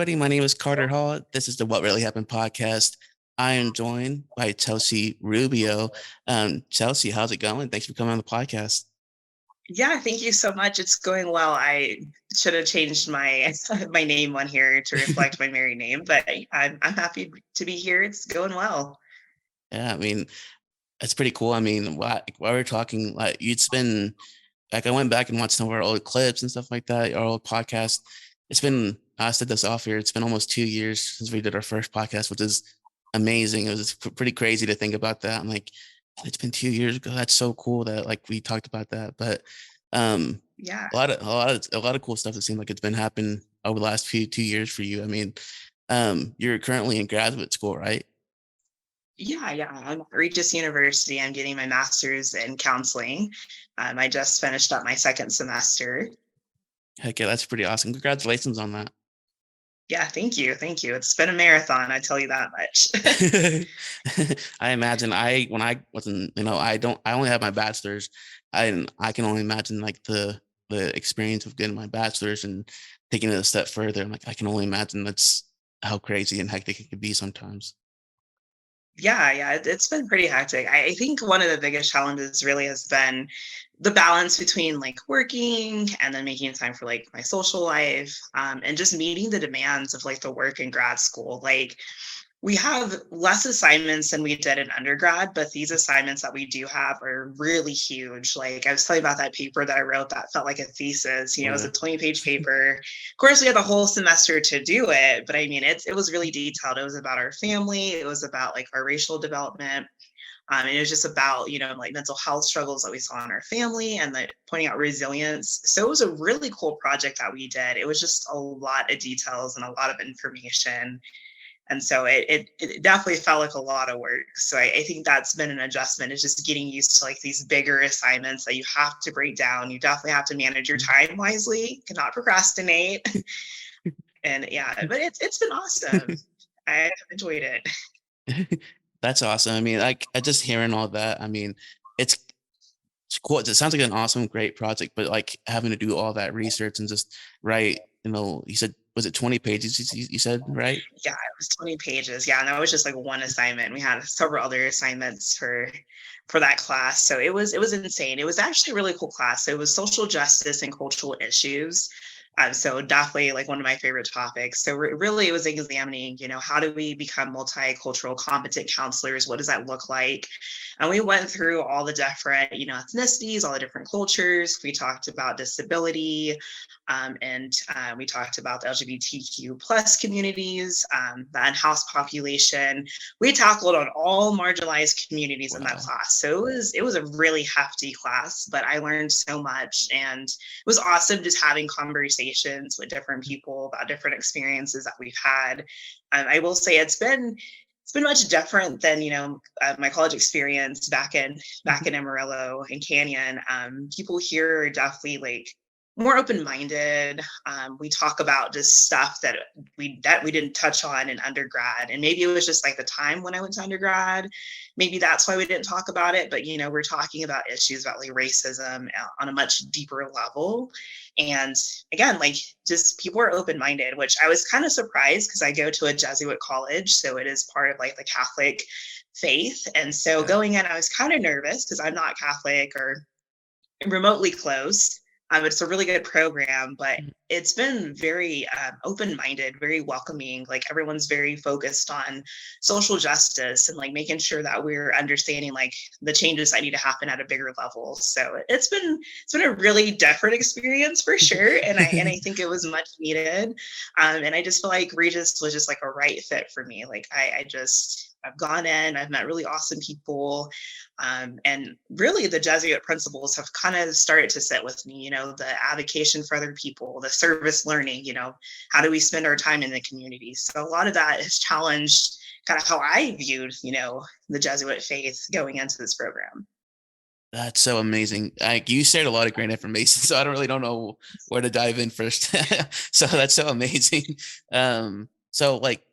everybody. My name is Carter Hall. This is the What Really Happened podcast. I am joined by Chelsea Rubio. Chelsea, how's it going? Thanks for coming on the podcast. Yeah, thank you so much. It's going well. I should have changed my my name on here to reflect my married name, but I'm happy to be here. It's going well. Yeah, I mean, it's pretty cool. I mean, while we're talking, like it's been like I went back and watched some of our old clips and stuff like that, our old podcast. It's been I said this off here. It's been almost 2 years since we did our first podcast, which is amazing. It was pretty crazy to think about that. I'm like, it's been 2 years ago. That's so cool that like we talked about that. But um, Yeah. a lot of cool stuff. It seemed like it's been happening over the last 2 years for you. I mean, you're currently in graduate school, right? Yeah. I'm at Regis University. I'm getting my master's in counseling. I just finished up my second semester. Heck yeah, that's pretty awesome. Congratulations on that. Yeah, thank you. Thank you. It's been a marathon, I tell you that much. I imagine when I wasn't, I only have my bachelor's. I can only imagine like the experience of getting my bachelor's and taking it a step further. I'm like, I can only imagine that's how crazy and hectic it could be sometimes. Yeah, it's been pretty hectic. I think one of the biggest challenges really has been the balance between like working and then making time for like my social life, and just meeting the demands of like the work in grad school. Like we have less assignments than we did in undergrad, but these assignments that we do have are really huge. Like I was telling you about that paper that I wrote that felt like a thesis. It was Yeah. a 20-page paper. Of course, we had the whole semester to do it, but I mean, it was really detailed. It was about our family. It was about like our racial development. And it was just about, like mental health struggles that we saw in our family and like pointing out resilience. So it was a really cool project that we did. It was just a lot of details and a lot of information, and so it definitely felt like a lot of work. So I think that's been an adjustment, is just getting used to like these bigger assignments that you have to break down. You definitely have to manage your time wisely, cannot procrastinate. And yeah, but it's been awesome. I enjoyed it. That's awesome. I mean, like I just hearing all that. I mean, it's it's cool. It sounds like an awesome, great project, but like having to do all that research and just write, you said, was it 20 pages? You said, right? Yeah, it was 20 pages. Yeah, and that was just like one assignment. We had several other assignments for that class. So it was insane. It was actually a really cool class. So it was social justice and cultural issues. So definitely like one of my favorite topics. So really it was examining, how do we become multicultural competent counselors? What does that look like? And we went through all the different, ethnicities, all the different cultures. We talked about disability, and we talked about the LGBTQ plus communities, the unhoused population. We tackled on all marginalized communities in that Wow. class. So it was a really hefty class, but I learned so much, and it was awesome just having conversations with different people about different experiences that we've had. I will say it's been much different than my college experience back in Amarillo and Canyon. People here are definitely like more open-minded. We talk about just stuff that we didn't touch on in undergrad, and maybe it was just like the time when I went to undergrad. Maybe that's why we didn't talk about it. But we're talking about issues about like racism on a much deeper level. And again, like just people are open-minded, which I was kind of surprised because I go to a Jesuit college, so it is part of like the Catholic faith. And so Yeah. going in, I was kind of nervous because I'm not Catholic or remotely close. It's a really good program, but it's been very open-minded, very welcoming. Like everyone's very focused on social justice and like making sure that we're understanding like the changes that need to happen at a bigger level. So it's been a really different experience for sure, and I think it was much needed. And I just feel like Regis was just like a right fit for me. Like I've gone in, I've met really awesome people, and really, the Jesuit principles have kind of started to sit with me, the avocation for other people, the service learning, how do we spend our time in the community? So a lot of that has challenged kind of how I viewed, the Jesuit faith going into this program. That's so amazing. Like you shared a lot of great information, so I don't know where to dive in first. So that's so amazing. So like,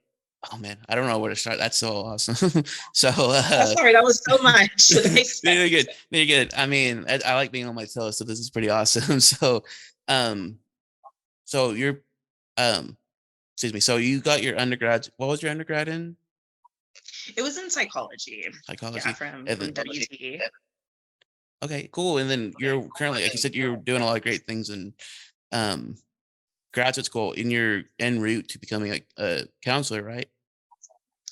oh man, I don't know where to start. That's so awesome. So Oh, sorry, that was so much. Very good. Very good. I mean, I like being on my toes, so this is pretty awesome. So, um, so you're, um, excuse me. So you got your undergrad. What was your undergrad in? It was in psychology. Yeah, Psychology. from And then, WT. okay, cool. And then you're currently, like you said, you're doing a lot of great things in um, graduate school. In your en route to becoming a counselor, right?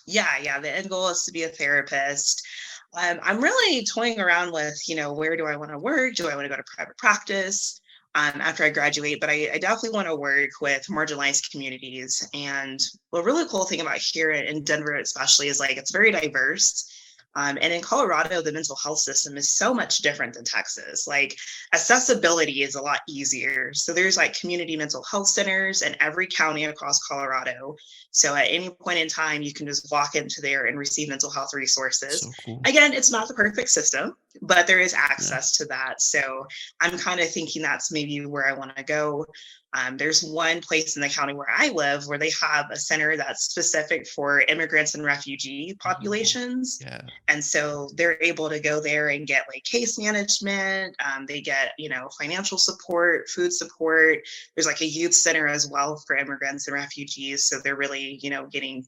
Yeah. The end goal is to be a therapist. I'm really toying around with, where do I want to work? Do I want to go to private practice after I graduate? But I definitely want to work with marginalized communities. And the really cool thing about here in Denver, especially, is like it's very diverse. And in Colorado, the mental health system is so much different than Texas. Like accessibility is a lot easier. So there's like community mental health centers in every county across Colorado. So at any point in time, you can just walk into there and receive mental health resources. So cool. Again, it's not the perfect system, but there is Yeah. access to that. So I'm kind of thinking that's maybe where I want to go. There's one place in the county where I live where they have a center that's specific for immigrants and refugee Oh, populations. yeah. And so they're able to go there and get like case management. They get, financial support, food support. There's like a youth center as well for immigrants and refugees. So they're really, getting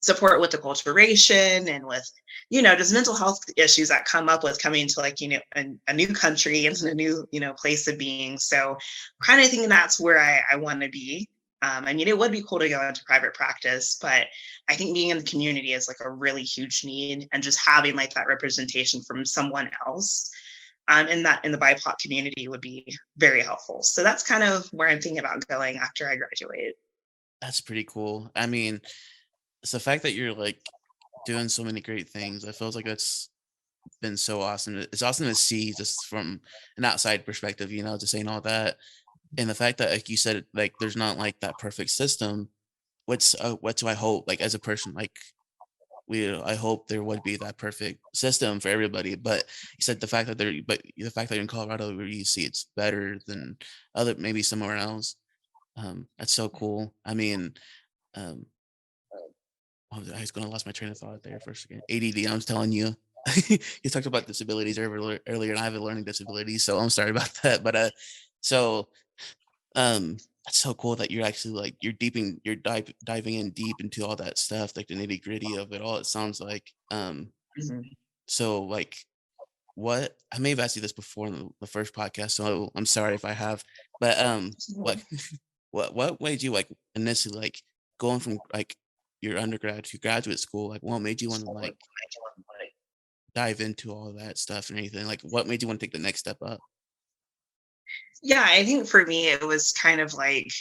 support with acculturation and with, just mental health issues that come up with coming to like, a new country and a new, place of being. So kind of thinking that's where I want to be. I mean, it would be cool to go into private practice, but I think being in the community is like a really huge need, and just having like that representation from someone else in the BIPOC community would be very helpful. So that's kind of where I'm thinking about going after I graduate. That's pretty cool. I mean, it's the fact that you're like doing so many great things. I feels like that's been so awesome. It's awesome to see just from an outside perspective, just saying all that. And the fact that, like you said, like there's not like that perfect system. What do I hope? Like as a person, like I hope there would be that perfect system for everybody. But you said the fact that you're in Colorado where you see it's better than other maybe somewhere else. That's so cool. I mean, um, I was gonna lost my train of thought there for a second. ADD, I was telling you. You talked about disabilities earlier, and I have a learning disability, so I'm sorry about that. But so that's so cool that you're actually like diving in deep into all that stuff, like the nitty gritty of it all. It sounds like Mhm. so like what I may have asked you this before in the first podcast, so I'm sorry if I have, but what what made you like initially like going from like your undergrad to graduate school? Like, what made you want to like dive into all that stuff and anything? Like, what made you want to take the next step up? Yeah, I think for me, it was kind of like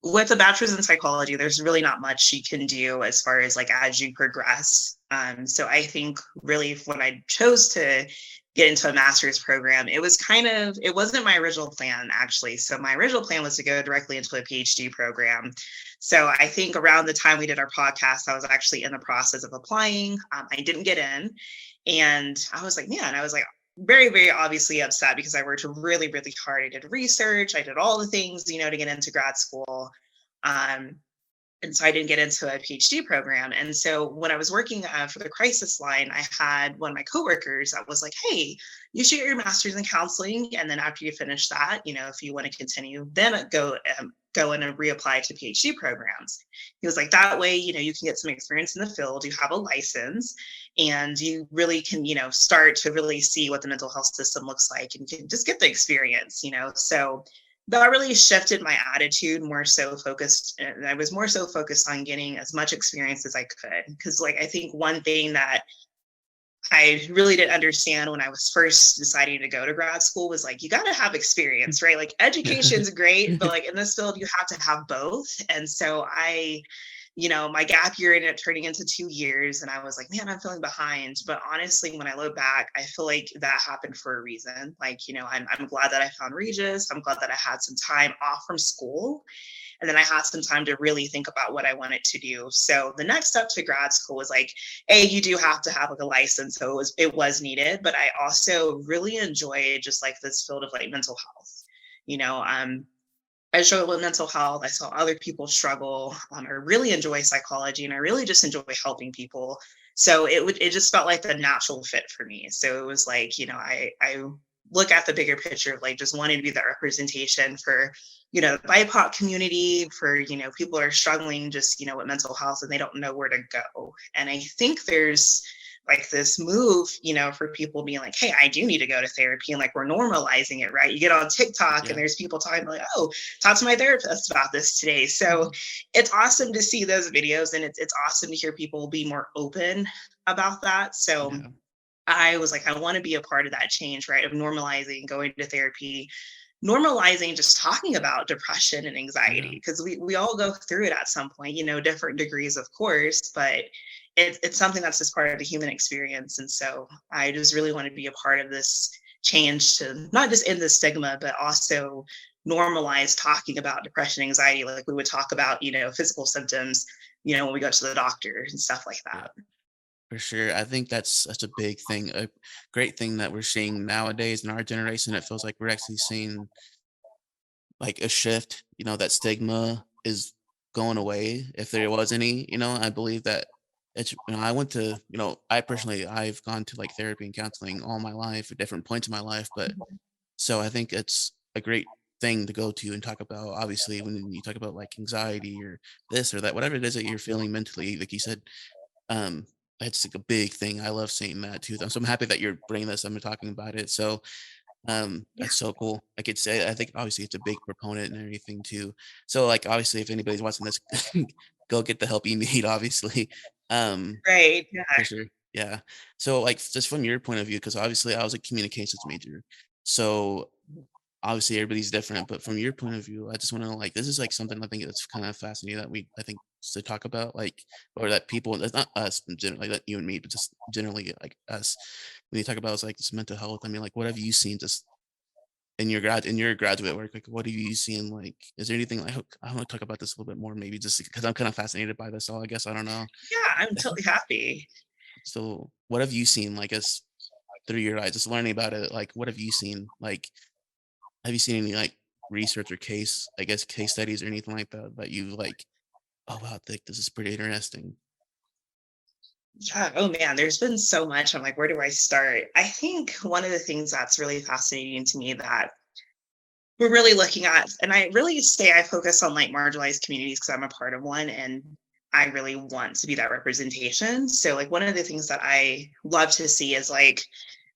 with a bachelor's in psychology, there's really not much you can do as far as like as you progress. So I think really when I chose to get into a master's program, it wasn't my original plan actually. So my original plan was to go directly into a PhD program. So I think around the time we did our podcast, I was actually in the process of applying. I didn't get in. And I was like, very, very obviously upset because I worked really, really hard. I did research, I did all the things, to get into grad school. Um, and so I didn't get into a PhD program. And so when I was working for the crisis line, I had one of my coworkers that was like, "Hey, you should get your master's in counseling, and then after you finish that, if you want to continue, then go in and reapply to PhD programs." He was like, "That way, you can get some experience in the field, you have a license, and you really can, start to really see what the mental health system looks like, and you can just get the experience." So that really shifted my attitude, more so focused, and I was more so focused on getting as much experience as I could. Because like I think one thing that I really didn't understand when I was first deciding to go to grad school was like you got to have experience, right? Like education's great, but like in this field you have to have both. And so my gap year ended up turning into 2 years, and I was like, man, I'm feeling behind. But honestly, when I look back, I feel like that happened for a reason. Like, I'm glad that I found Regis. I'm glad that I had some time off from school. And then I had some time to really think about what I wanted to do. So the next step to grad school was like, you do have to have like a license. So it was needed, but I also really enjoyed just like this field of like mental health. You know, I struggle with mental health. I saw other people struggle. I really enjoy psychology, and I really just enjoy helping people. So it just felt like the natural fit for me. So it was like, I look at the bigger picture of like just wanting to be that representation for, the BIPOC community, for, people are struggling just, with mental health and they don't know where to go. And I think there's like this move, for people being like, hey, I do need to go to therapy. And like we're normalizing it, right? You get on TikTok and Yeah. there's people talking like, oh, talk to my therapist about this today. So it's awesome to see those videos, and it's awesome to hear people be more open about that. So Yeah. I was like, I want to be a part of that change, right? Of normalizing going to therapy, normalizing just talking about depression and Yeah. anxiety, because we all go through it at some point, different degrees, of course, but it's something that's just part of the human experience. And so I just really want to be a part of this change to not just end the stigma, but also normalize talking about depression, anxiety, like we would talk about, physical symptoms, when we go to the doctor and stuff like Yeah. that. For sure. I think that's such a big thing, a great thing that we're seeing nowadays in our generation. It feels like we're actually seeing like a shift, that stigma is going away if there was any, I believe that I went to, I personally, I've gone to like therapy and counseling all my life at different points in my life. But Mhm. so I think it's a great thing to go to and talk about. Obviously, when you talk about like anxiety or this or that, whatever it is that you're feeling mentally, like you said, um, it's like a big thing. I love seeing that too. So I'm happy that you're bringing this up and talking about it. So Yeah. that's so cool. I could say I think obviously it's a big proponent and everything too. So like obviously if anybody's watching this, go get the help you need, obviously. Um, Right. Yeah. for sure. Yeah. So like just from your point of view, because obviously I was a communications major. So obviously everybody's different, but from your point of view, I just want to know, like, this is like something I think that's kind of fascinating that I think to talk about, like, or that people, it's not us in general, like that you and me, but just generally like us, when you talk about like this mental health, I mean, like, what have you seen just in your graduate work? Like, what have you seen? Like, is there anything like, I want to talk about this a little bit more, maybe just because I'm kind of fascinated by this all, I guess, I don't know. Yeah, I'm totally happy. So what have you seen, like, as through your eyes, just learning about it, like, what have you seen? Like, have you seen any like research or case, I guess, case studies or anything like that that you like, oh wow, this is pretty interesting. Yeah. Oh man, there's been so much. I'm like, where do I start? I think one of the things that's really fascinating to me that we're really looking at, and I really say I focus on like marginalized communities because I'm a part of one, and I really want to be that representation. So like one of the things that I love to see is like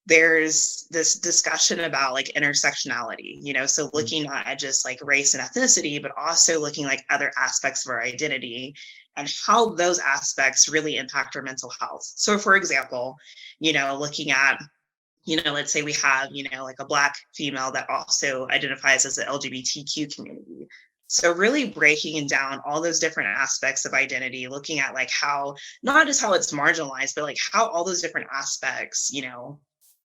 there's this discussion about like intersectionality, so Mm, looking not at just like race and ethnicity, but also looking like other aspects of our identity and how those aspects really impact our mental health. So for example, looking at, let's say we have, like a Black female that also identifies as the LGBTQ community. So really breaking down all those different aspects of identity, looking at like how, not just how it's marginalized, but like how all those different aspects,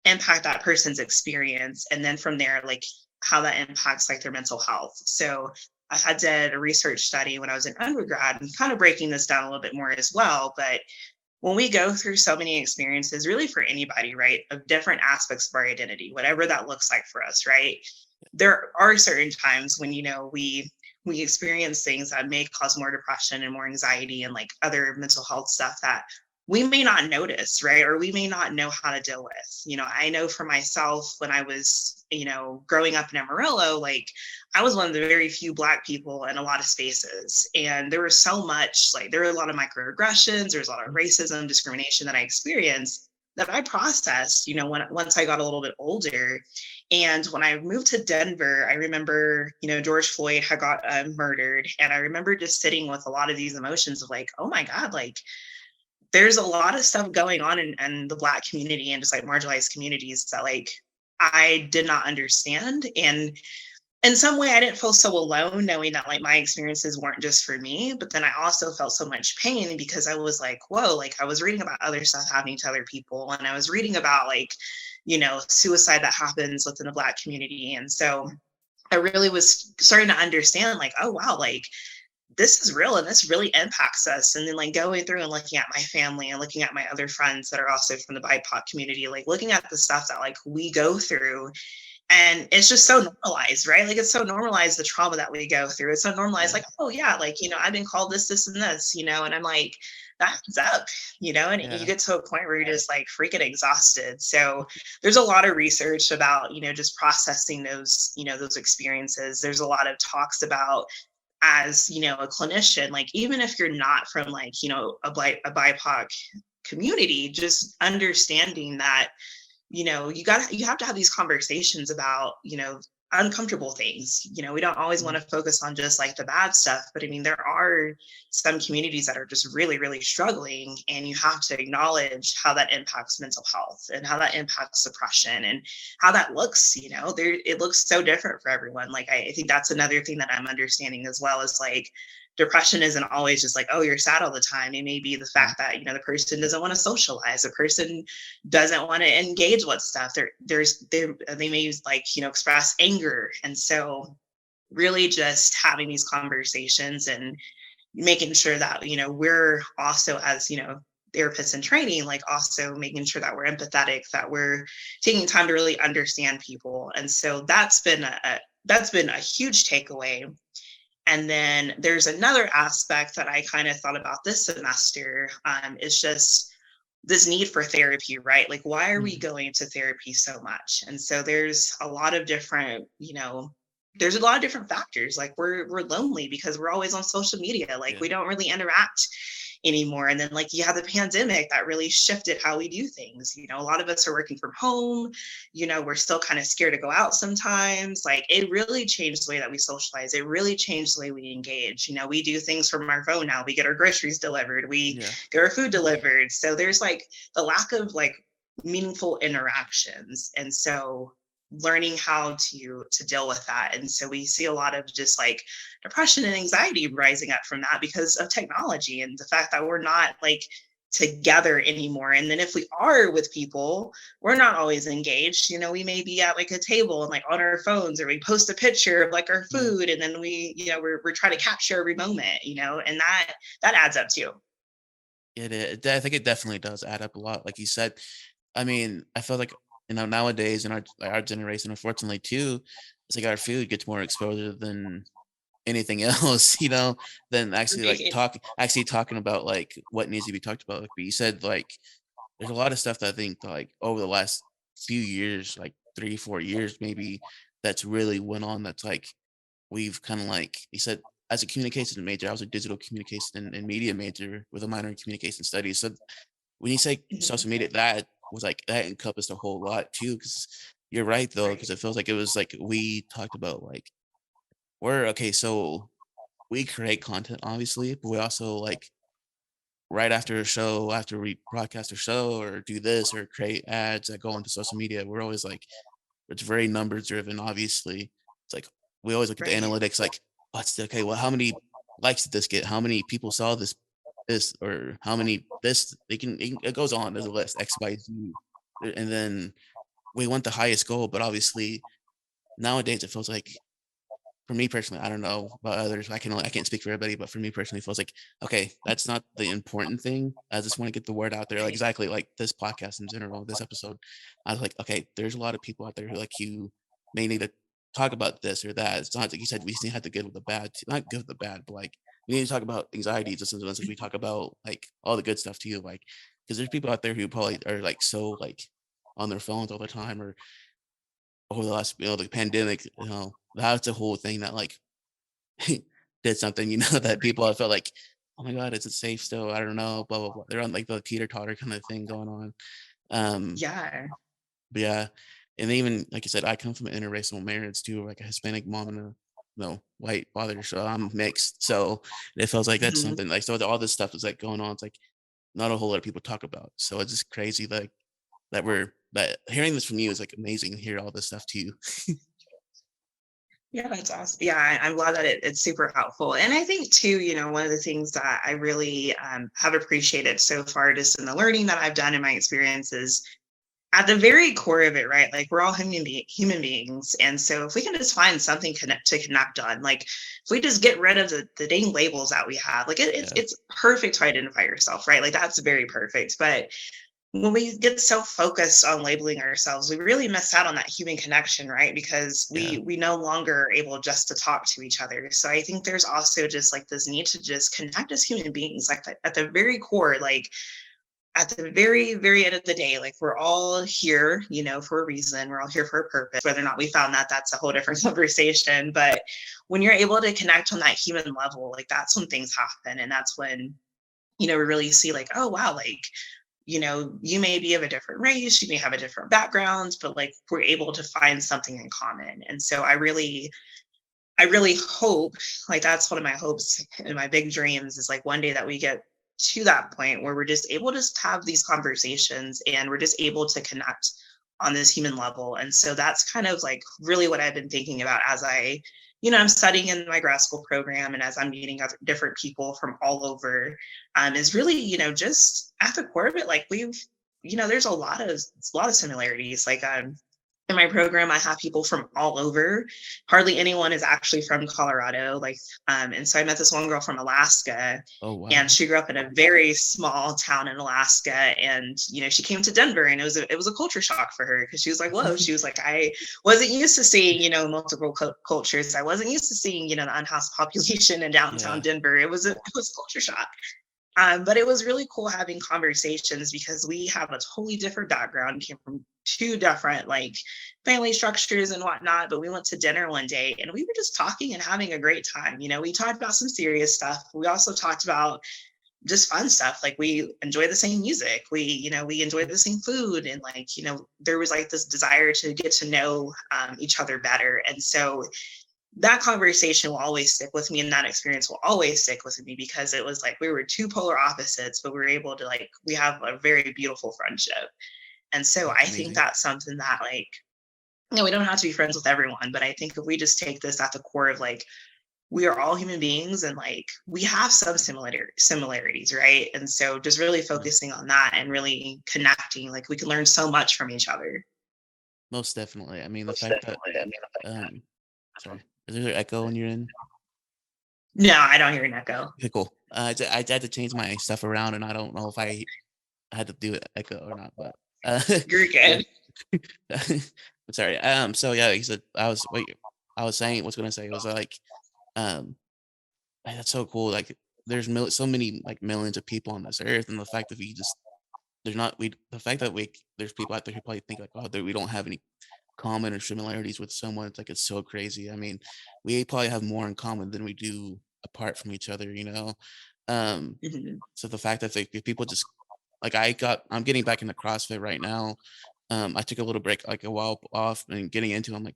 impact that person's experience. And then from there, like how that impacts like their mental health. So I had did a research study when I was in undergrad and kind of breaking this down a little bit more as well. But when we go through so many experiences, really for anybody, right, of different aspects of our identity, whatever that looks like for us, right, there are certain times when, we experience things that may cause more depression and more anxiety and like other mental health stuff that we may not notice, right? Or we may not know how to deal with. I know for myself when I was, growing up in Amarillo, like I was one of the very few Black people in a lot of spaces. And there was so much, like, there were a lot of microaggressions, there was a lot of mm, racism, discrimination that I experienced that I processed, once I got a little bit older. And when I moved to Denver, I remember, George Floyd had got murdered. And I remember just sitting with a lot of these emotions of like, oh my God, like, there's a lot of stuff going on in the Black community and just like marginalized communities that like I did not understand. And in some way I didn't feel so alone knowing that like my experiences weren't just for me, but then I also felt so much pain because I was like, whoa, like I was reading about other stuff happening to other people, and I was reading about like, suicide that happens within the Black community. And so I really was starting to understand like, oh wow, like this is real and this really impacts us. And then like going through and looking at my family and looking at my other friends that are also from the BIPOC community, like looking at the stuff that like we go through, and it's just so normalized, right? Like it's so normalized, the trauma that we go through. It's so normalized, yeah, like, oh yeah, like, I've been called this, this, and this, and I'm like, that's up, and you Yeah. get to a point where you're just like freaking exhausted. So there's a lot of research about, just processing those experiences. There's a lot of talks about, as a clinician, like even if you're not from like, a BIPOC community, just understanding that you have to have these conversations about uncomfortable things. We don't always want Mhm. to focus on just like the bad stuff, but I mean there are some communities that are just really really struggling, and you have to acknowledge how that impacts mental health and how that impacts suppression and how that looks. There, it looks so different for everyone. Like I think that's another thing that I'm understanding as well, is like depression isn't always just like, oh, you're sad all the time. It may be the Yeah. fact that the person doesn't want to socialize, the person doesn't want to engage with stuff. They may use like express anger, and so really just having these conversations and making sure that we're also, as therapists in training, like also making sure that we're empathetic, that we're taking time to really understand people. And so that's been a huge takeaway. And then there's another aspect that I kind of thought about this semester, is just this need for therapy, right? Like, why are we Mhm. going to therapy so much? And so there's a lot of different, there's a lot of different factors. Like we're lonely because we're always on social media. Like Yeah. we don't really interact anymore. And then like you have the pandemic that really shifted how we do things. A lot of us are working from home. We're still kind of scared to go out sometimes. Like it really changed the way that we socialize. It really changed the way we engage. We do things from our phone now. We get our groceries delivered. We Yeah. get our food delivered. So there's like the lack of like meaningful interactions. And so learning how to deal with that. And so we see a lot of just like depression and anxiety rising up from that because of technology and the fact that we're not like together anymore. And then if we are with people, we're not always engaged. We may be at like a table and like on our phones, or we post a picture of like our Yeah. food, and then we're trying to capture every moment, and that adds up too. I think it definitely does add up a lot, like you said. I mean, I feel like, nowadays in our generation, unfortunately too, it's like our food gets more exposure than anything else, than actually talking about like what needs to be talked about. Like, but you said like there's a lot of stuff that I think like over the last few years, like 3, 4 years maybe, that's really went on. That's like we've kind of like you said, as a communication major, I was a digital communication and media major with a minor in communication studies. So when you say Mhm. social media, that was like that encompassed a whole lot too. Because you're right though, because Right. it feels like it was like we talked about like we're okay. So we create content obviously, but we also like right after a show, after we broadcast a show or do this or create ads that go onto social media, we're always like it's very numbers driven, obviously. It's like we always look at the Right. analytics like, what's the okay, well, how many likes did this get? How many people saw this or how many this it goes on. There's a list, X, Y, Z. And then we want the highest goal, but obviously nowadays it feels like for me personally, I don't know about others. I can't speak for everybody, but for me personally, it feels like okay, that's not the important thing. I just want to get the word out there. Like Right. exactly like this podcast in general, this episode. I was like, okay, there's a lot of people out there who like you may need to talk about this or that. It's not like you said we still have to good with the bad, not good with the bad, but like we need to talk about anxiety just as much as we talk about like all the good stuff too. Like because there's people out there who probably are like so like on their phones all the time or over the last the pandemic, that's a whole thing that like did something, that people I felt like, "Oh my god, is it safe still? I don't know, blah, blah, blah." They're on, like, the teeter-totter kinda thing going on. Um, Yeah. but yeah, and even, like you said, I come from an interracial marriage too, like a Hispanic mom and a, white father, so I'm mixed, so it feels like that's Mhm. something, like, so all this stuff is, like, going on, it's, like, not a whole lot of people talk about, so it's just crazy, like, that hearing this from you is, like, amazing to hear all this stuff to you. Yeah, that's awesome. Yeah, I'm glad that it's super helpful. And I think too, one of the things that I really have appreciated so far, just in the learning that I've done in my experiences, at the very core of it, right? Like we're all human beings, and so if we can just find something to connect on, like if we just get rid of the dang labels that we have, like it's Yeah. it's perfect to identify yourself, right? Like that's very perfect, but when we get so focused on labeling ourselves, we really miss out on that human connection, right? Because Yeah. we no longer are able just to talk to each other. So I think there's also just like this need to just connect as human beings, like at the very core, like at the very, very end of the day, like we're all here, for a reason. We're all here for a purpose. Whether or not we found that, that's a whole different conversation. But when you're able to connect on that human level, like that's when things happen. And that's when, we really see like, oh wow, like, you may be of a different race, you may have a different background, but like we're able to find something in common. And so I really hope, like that's one of my hopes and my big dreams is like one day that we get to that point where we're just able to have these conversations and we're just able to connect on this human level. And so that's kind of like really what I've been thinking about as I'm studying in my grad school program and as I'm meeting other different people from all over, is really, just at the core of it, like there's a lot of similarities. Like in my program, I have people from all over. Hardly anyone is actually from Colorado. Like, and so I met this one girl from Alaska, Oh and wow. she grew up in a very small town in Alaska. And she came to Denver, and it was a culture shock for her because she was like, "Whoa!" She was like, "I wasn't used to seeing multiple cultures. I wasn't used to seeing the unhoused population in downtown Yeah. Denver. It was culture shock." But it was really cool having conversations because we have a totally different background, came from two different like family structures and whatnot. But we went to dinner one day and we were just talking and having a great time. We talked about some serious stuff. We also talked about just fun stuff. Like we enjoy the same music. We enjoy the same food. And like, there was like this desire to get to know each other better. And so that conversation will always stick with me and that experience will always stick with me because it was like we were two polar opposites, but we were able to like we have a very beautiful friendship. And so I That's think amazing. that's something that like we don't have to be friends with everyone, but I think if we just take this at the core of like we are all human beings and like we have some similarities, right? And so just really Yeah. focusing on that and really connecting, like we can learn so much from each other. Most definitely. I mean, the Most fact that definitely. I mean, um sorry. Is there an echo when you're in? no, I don't hear an echo. Okay, cool. I had to change my stuff around and I don't know if I had to do it echo or not, but You're yeah. good. I'm sorry. So yeah, like I said, I was saying was gonna say was like um that's so cool. Like there's so many like millions of people on this earth, and the fact that we just there's not we the fact that we there's people out there who probably think like, oh, that we don't have any common or similarities with someone. It's like it's so crazy. I mean, we probably have more in common than we do apart from each other, you know? Um, Mhm. so the fact that like if people just like I'm getting back into CrossFit right now. I took a little break like a while off and getting into I'm like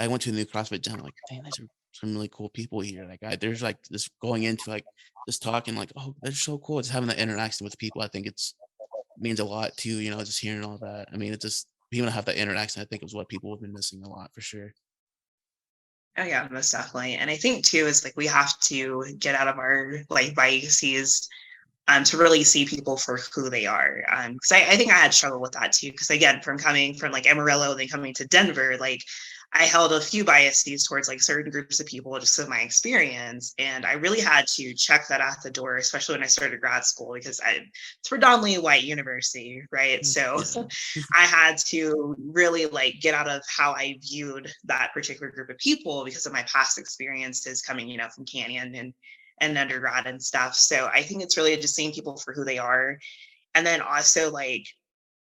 I went to a new CrossFit gym. I'm like, dang, there's some really cool people here. Like there's like this going into like just talking like, oh, they're so cool. Just having that interaction with people. I think it's means a lot too, you know, just hearing all that. I mean, it just being able to have that interaction, I think is what people have been missing a lot for sure. Oh yeah, most definitely. And I think too is like we have to get out of our like biases to really see people for who they are. Because I think I had struggled with that too. Because again, from coming from like Amarillo, then coming to Denver, like I held a few biases towards like certain groups of people just in my experience. And I really had to check that out the door, especially when I started grad school, because it's predominantly a white university, right? Mm, So yeah. I had to really like get out of how I viewed that particular group of people because of my past experiences coming, from Canyon and undergrad and stuff. So I think it's really just seeing people for who they are. And then also like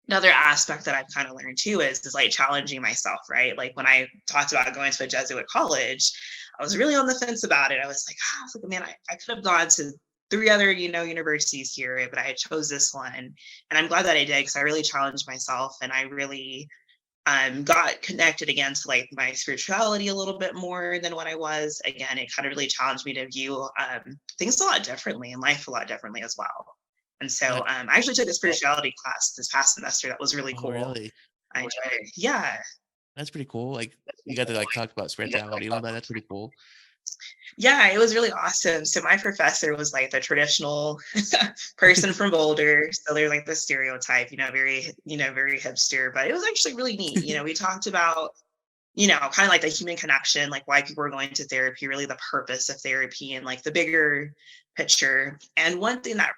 another aspect that I've kind of learned too is like challenging myself, right? Like when I talked about going to a Jesuit college, I was really on the fence about it. I was like, man, I could have gone to three other, universities here, but I chose this one. And I'm glad that I did because I really challenged myself and I really got connected again to like my spirituality a little bit more than what I was. Again, it kind of really challenged me to view things a lot differently and life a lot differently as well. And so That I actually took a spirituality class this past semester. That was really oh, cool. really? I enjoyed it. Yeah. That's pretty cool. Like you got to like talk about spirituality and all that. That's pretty cool. Yeah, it was really awesome. So my professor was like the traditional person from Boulder. So they're like the stereotype, very hipster, but it was actually really neat. We talked about kind of like the human connection, like why people are going to therapy, really the purpose of therapy and like the bigger picture. And one thing that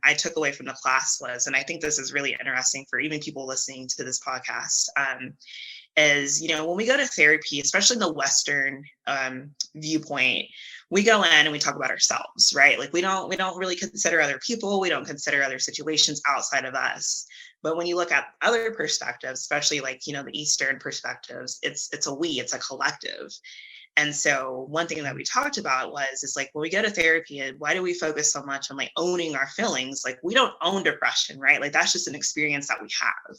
I took away from the class was, and I think this is really interesting for even people listening to this podcast, is when we go to therapy, especially in the Western viewpoint, we go in and we talk about ourselves, right? Like we don't really consider other people, we don't consider other situations outside of us. But when you look at other perspectives, especially like the Eastern perspectives, it's a we, it's a collective. And so one thing that we talked about was is like when we go to therapy, and why do we focus so much on like owning our feelings? Like we don't own depression, right? Like that's just an experience that we have.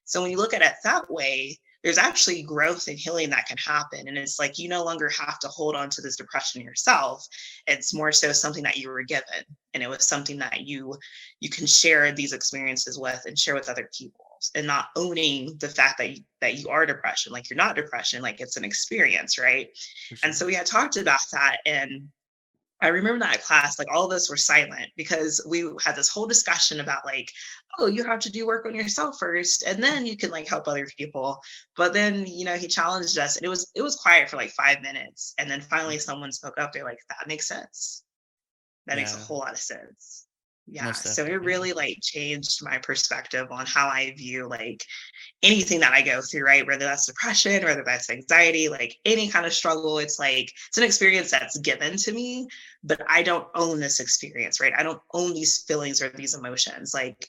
So when you look at it that way, there's actually growth and healing that can happen. And it's like you no longer have to hold on to this depression yourself. It's more so something that you were given. And it was something that you can share these experiences with and share with other people, and not owning the fact that you are depression, like you're not depression, like it's an experience, right? For And sure. so we had talked about that. And I remember that class, like all of us were silent because we had this whole discussion about like, oh, you have to do work on yourself first, and then you can like help other people. But then, he challenged us, and it was quiet for like 5 minutes. And then finally someone spoke up. They're like, that makes sense. That makes a Yeah, whole lot of sense. Yeah. most So it definitely. really like changed my perspective on how I view like anything that I go through, right? Whether that's depression, whether that's anxiety, like any kind of struggle, it's like it's an experience that's given to me, but I don't own this experience, right? I don't own these feelings or these emotions. Like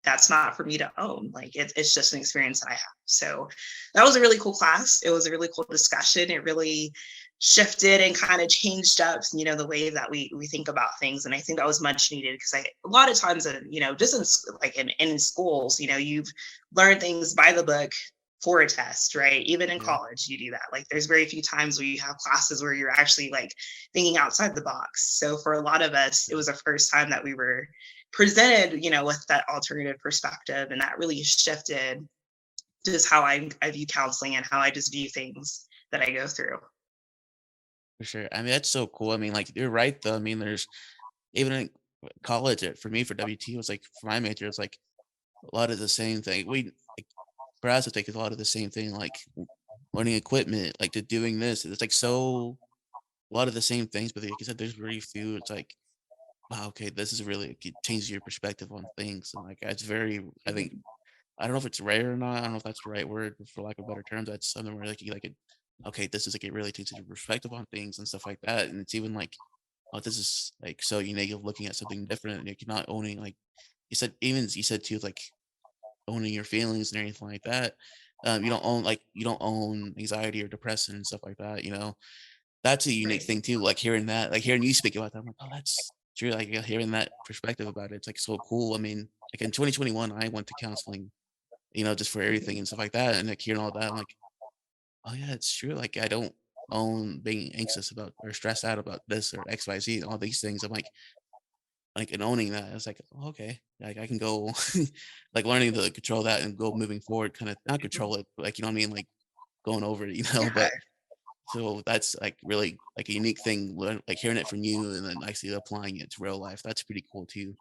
that's not for me to own. Like it's just an experience that I have. So that was a really cool class. It was a really cool discussion. It really shifted and kind of changed up, the way that we think about things. And I think that was much needed because a lot of times, just in schools, you've learned things by the book for a test, right? Even in Yeah, college, you do that. Like there's very few times where you have classes where you're actually like thinking outside the box. So for a lot of us, it yeah, was the first time that we were presented, with that alternative perspective. And that really shifted just how I view counseling and how I just view things that I go through. for sure. I mean, that's so cool. I mean, like you're right though. I mean, there's even in college for me for WT was like for my major, it's like a lot of the same thing. We like for us, it's like a lot of the same thing, like learning equipment, like to doing this. It's like so a lot of the same things, but like you said, there's very few. It's like, wow, okay, this is really it changes your perspective on things. And like it's very I think I don't know if it's rare or not. I don't know if that's the right word for lack of better terms. That's something where like you like it, okay, this is like it really changes your perspective on things and stuff like that. And it's even like, oh, this is like so unique of looking at something different. Like you're not owning like you said too, like owning your feelings and anything like that. You don't own anxiety or depression and stuff like that. That's a unique Right. thing too. Like hearing that, like hearing you speak about that, I'm like, oh, that's true. Like hearing that perspective about it, it's like so cool. I mean, like in 2021, I went to counseling, just for everything and stuff like that. And like hearing all that, I'm like, oh yeah, it's true. Like I don't own being anxious about or stressed out about this or XYZ and all these things. I'm like and owning that. It's like, oh, okay, like I can go like learning to control that and go moving forward, kind of not control it, but like what I mean, like going over it, Yeah. but so that's like really like a unique thing, like hearing it from you and then actually applying it to real life. That's pretty cool too.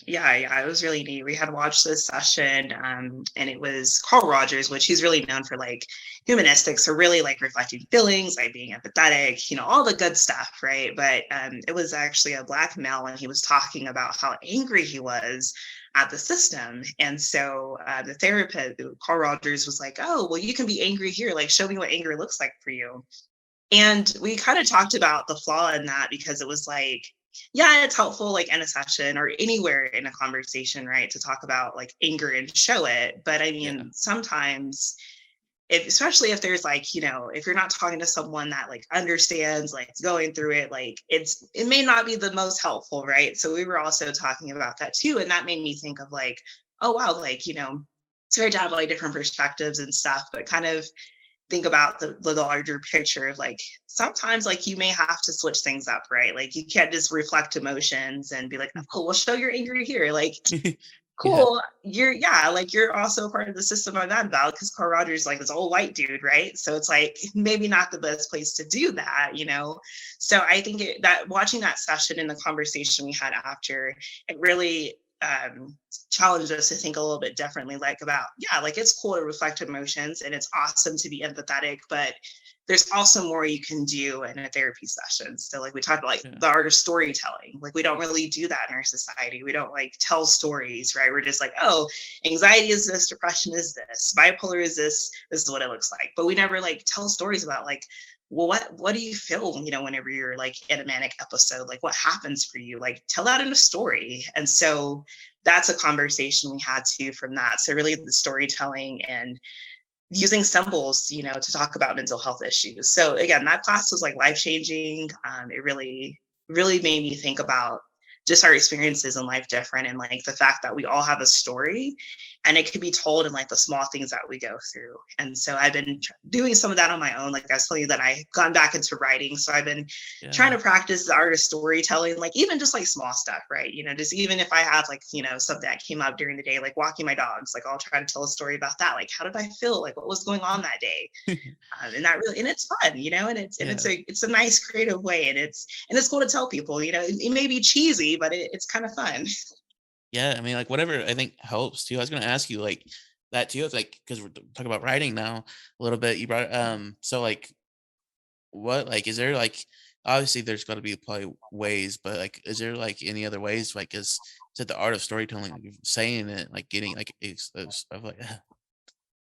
Yeah, it was really neat. We had watched this session, and it was Carl Rogers, which he's really known for like humanistics, so really like reflecting feelings, like being empathetic, all the good stuff, right? But it was actually a black male, and he was talking about how angry he was at the system. And so the therapist, Carl Rogers, was like, "Oh, well, you can be angry here. Like, show me what anger looks like for you." And we kind of talked about the flaw in that because it was like, yeah, it's helpful like in a session or anywhere in a conversation, right, to talk about like anger and show it. But I Yeah. mean, sometimes if, especially if there's like, if you're not talking to someone that like understands like going through it, like it may not be the most helpful, right? So we were also talking about that too. And that made me think of like, oh wow, like, it's very to have like different perspectives and stuff, but kind of think about the larger picture of like sometimes like you may have to switch things up, right? Like you can't just reflect emotions and be like, oh, well, show your anger here. Like, Yeah. cool, like you're also part of the system I'm mad about because Carl Rogers like this old white dude, right? So it's like maybe not the best place to do that. So I think that watching that session and the conversation we had after, it really challenged us to think a little bit differently, like about, yeah, like it's cool to reflect emotions and it's awesome to be empathetic, but there's also more you can do in a therapy session. So like we talked about like Yeah. the art of storytelling. Like we don't really do that in our society. We don't like tell stories, right? We're just like, oh, anxiety is this, depression is this, bipolar is this is what it looks like. But we never like tell stories about like, well, what do you feel, whenever you're like in a manic episode? Like what happens for you? Like tell that in a story. And so that's a conversation we had too from that. So really the storytelling and using symbols, to talk about mental health issues. So again, that class was like life changing. It really, really made me think about just our experiences in life different, and like the fact that we all have a story and it could be told in like the small things that we go through. And so I've been doing some of that on my own. Like I was telling you that I gone back into writing. So I've been trying Yeah. to practice the art of storytelling, like even just like small stuff, right? Just even if I have like, something that came up during the day, like walking my dogs, like I'll try to tell a story about that. Like, how did I feel? Like what was going on that day? And that really, and it's fun, and Yeah. it's a nice creative way. And it's cool to tell people, it may be cheesy, but it's kind of fun. Yeah, I mean, like, whatever I think helps too. I was gonna ask you, like, that too. It's like, because we're talking about writing now a little bit. You brought so like, what, like, is there like, obviously there's got to be probably ways, but like, is there like any other ways? Like, is said the art of storytelling, like saying it, like getting like of like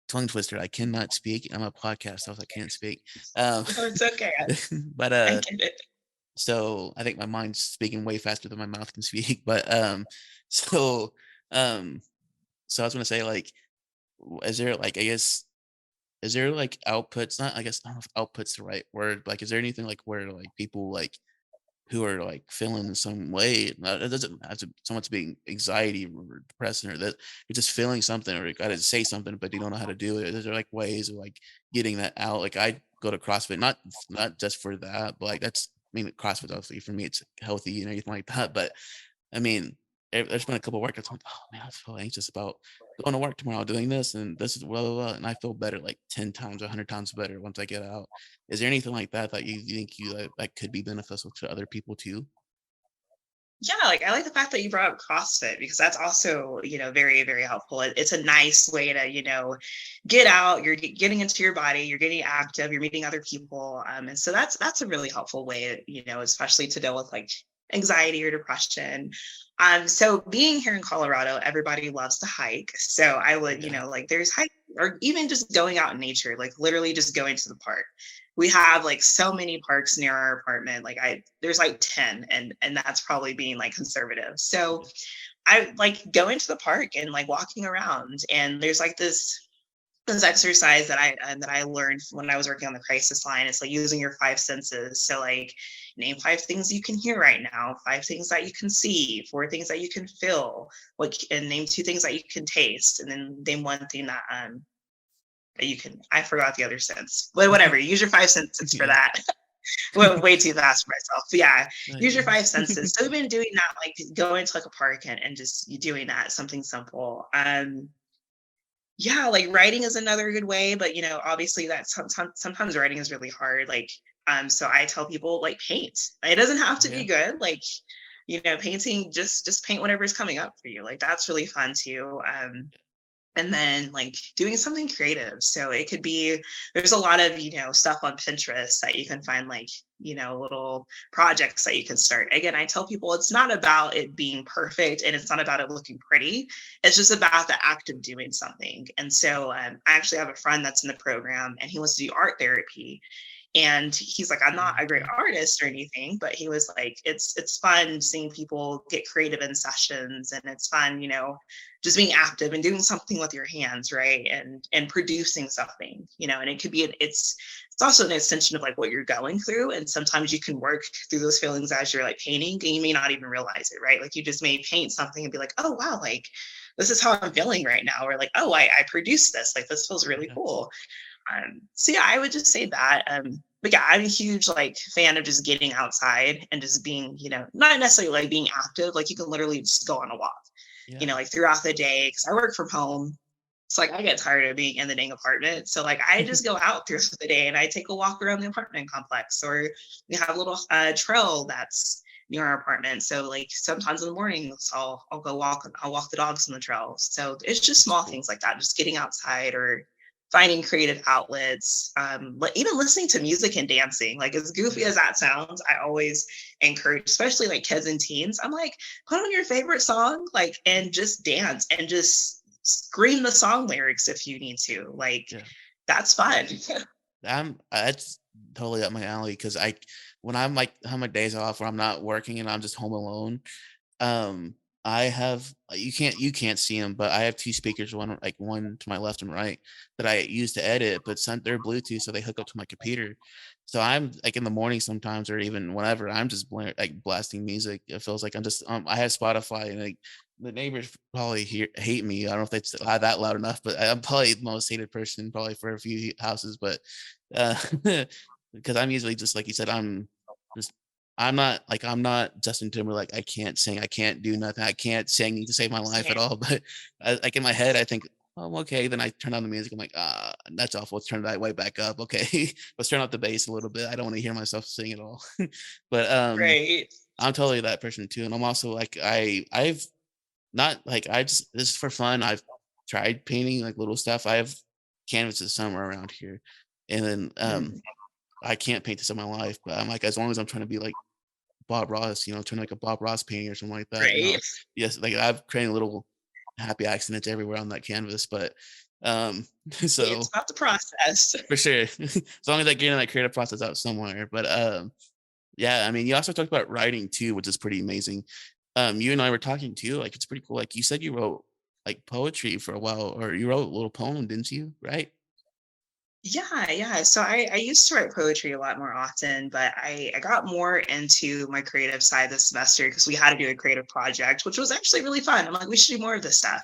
tongue twister. I cannot speak. I'm a podcast. I was like, can't speak. Um, No, it's okay. but I get it. so I think my mind's speaking way faster than my mouth can speak. But so um, so I was gonna say, like, is there like, I guess, is there like outputs? Not, I guess, I don't know if outputs the right word. But, like, is there anything like where like people like who are like feeling some way? It doesn't have to so much being anxiety or depression, or that you're just feeling something or you got to say something, but you don't know how to do it. Is there like ways of like getting that out? Like, I go to CrossFit, not just for that, but like that's, I mean, CrossFit obviously for me it's healthy and everything like that. But I mean, there's been a couple of workouts. I'm like, oh man, I feel anxious about going to work tomorrow, doing this, and this is blah blah blah, and I feel better like 10 times, 100 times better once I get out. Is there anything like that that you think you that could be beneficial to other people too? Yeah, like I like the fact that you brought up CrossFit, because that's also, very, very helpful. It's a nice way to, get out, you're getting into your body, you're getting active, you're meeting other people. And so that's a really helpful way, especially to deal with like anxiety or depression. So being here in Colorado, everybody loves to hike. So I would, Yeah. like there's hike, or even just going out in nature, like literally just going to the park. We have like so many parks near our apartment. Like there's like 10, and that's probably being like conservative. So I like going to the park and like walking around, and there's like this exercise that I learned when I was working on the crisis line. It's like using your five senses. So like name five things you can hear right now, five things that you can see, four things that you can feel, and name two things that you can taste, and then name one thing that you can. I forgot the other sense, but whatever. Use your five senses for Yeah. that. Went way too fast for myself. But yeah, Oh, use your yeah. five senses. So we've been doing that, like going to like a park and just you doing that, something simple. Yeah, like writing is another good way, but obviously that sometimes writing is really hard. Like, so I tell people like paint. It doesn't have to be Yeah. good. Like, painting, just paint whatever's coming up for you. Like that's really fun too. And then like doing something creative. So it could be, there's a lot of, stuff on Pinterest that you can find, like, little projects that you can start. Again, I tell people it's not about it being perfect and it's not about it looking pretty. It's just about the act of doing something. And so I actually have a friend that's in the program and he wants to do art therapy. And he's like, I'm not a great Okay. artist or anything, but he was like, it's fun seeing people get creative in sessions, and it's fun, just being active and doing something with your hands, right? And producing something, and it could be it's also an extension of like what you're going through. And sometimes you can work through those feelings as you're like painting, and you may not even realize it, right? Like you just may paint something and be like, oh wow, like this is how I'm feeling right now. Or like, oh, I produced this, like this feels really Yeah. cool. So yeah, I would just say that. But yeah, I'm a huge like fan of just getting outside and just being, not necessarily like being active. Like you can literally just go on a walk, Yeah. like throughout the day. Because I work from home, so like I get tired of being in the dang apartment. So like I just go out throughout the day and I take a walk around the apartment complex, or we have a little trail that's near our apartment. So like sometimes in the mornings I'll walk the dogs on the trail. So it's just That's small cool. things like that, just getting outside or finding creative outlets. Even listening to music and dancing, like as goofy Yeah. as that sounds, I always encourage, especially like kids and teens. I'm like, put on your favorite song, like, and just dance and just scream the song lyrics if you need to. Like, Yeah. that's fun. That's totally up my alley because when I'm like have my days off where I'm not working and I'm just home alone. Um, I have you can't see them, but I have 2 speakers, one to my left and right that I use to edit, but they're Bluetooth, so they hook up to my computer. So I'm like in the morning sometimes or even whenever, I'm just blasting music. It feels like I have Spotify and like the neighbors probably hate me. I don't know if that's that loud enough, but I'm probably the most hated person probably for a few houses, but uh because I'm usually just like you said, just I'm not Justin Timberlake. I can't sing. I can't do nothing. I can't sing to save my life at Same. all. But like in my head, I think, oh, okay. Then I turn on the music. I'm like, that's awful. Let's turn that way back up. Okay, let's turn up the bass a little bit. I don't want to hear myself sing at all. But Right. I'm totally that person too. And I'm also like, I've not like I just this is for fun. I've tried painting like little stuff. I have canvases somewhere around here, and then Mhm. I can't paint this in my life. But I'm like, as long as I'm trying to be like Bob Ross, turn like a Bob Ross painting or something like that, Right. Yes, like I've created little happy accidents everywhere on that canvas, but It's so about the process. for sure, as long as I get in that creative process out somewhere. But yeah, I mean, you also talked about writing too, which is pretty amazing. You and I were talking too, like it's pretty cool. Like you said, you wrote like poetry for a while, or you wrote a little poem, didn't you? Right? Yeah, yeah. So I used to write poetry a lot more often, but I got more into my creative side this semester because we had to do a creative project, which was actually really fun. I'm like, we should do more of this stuff.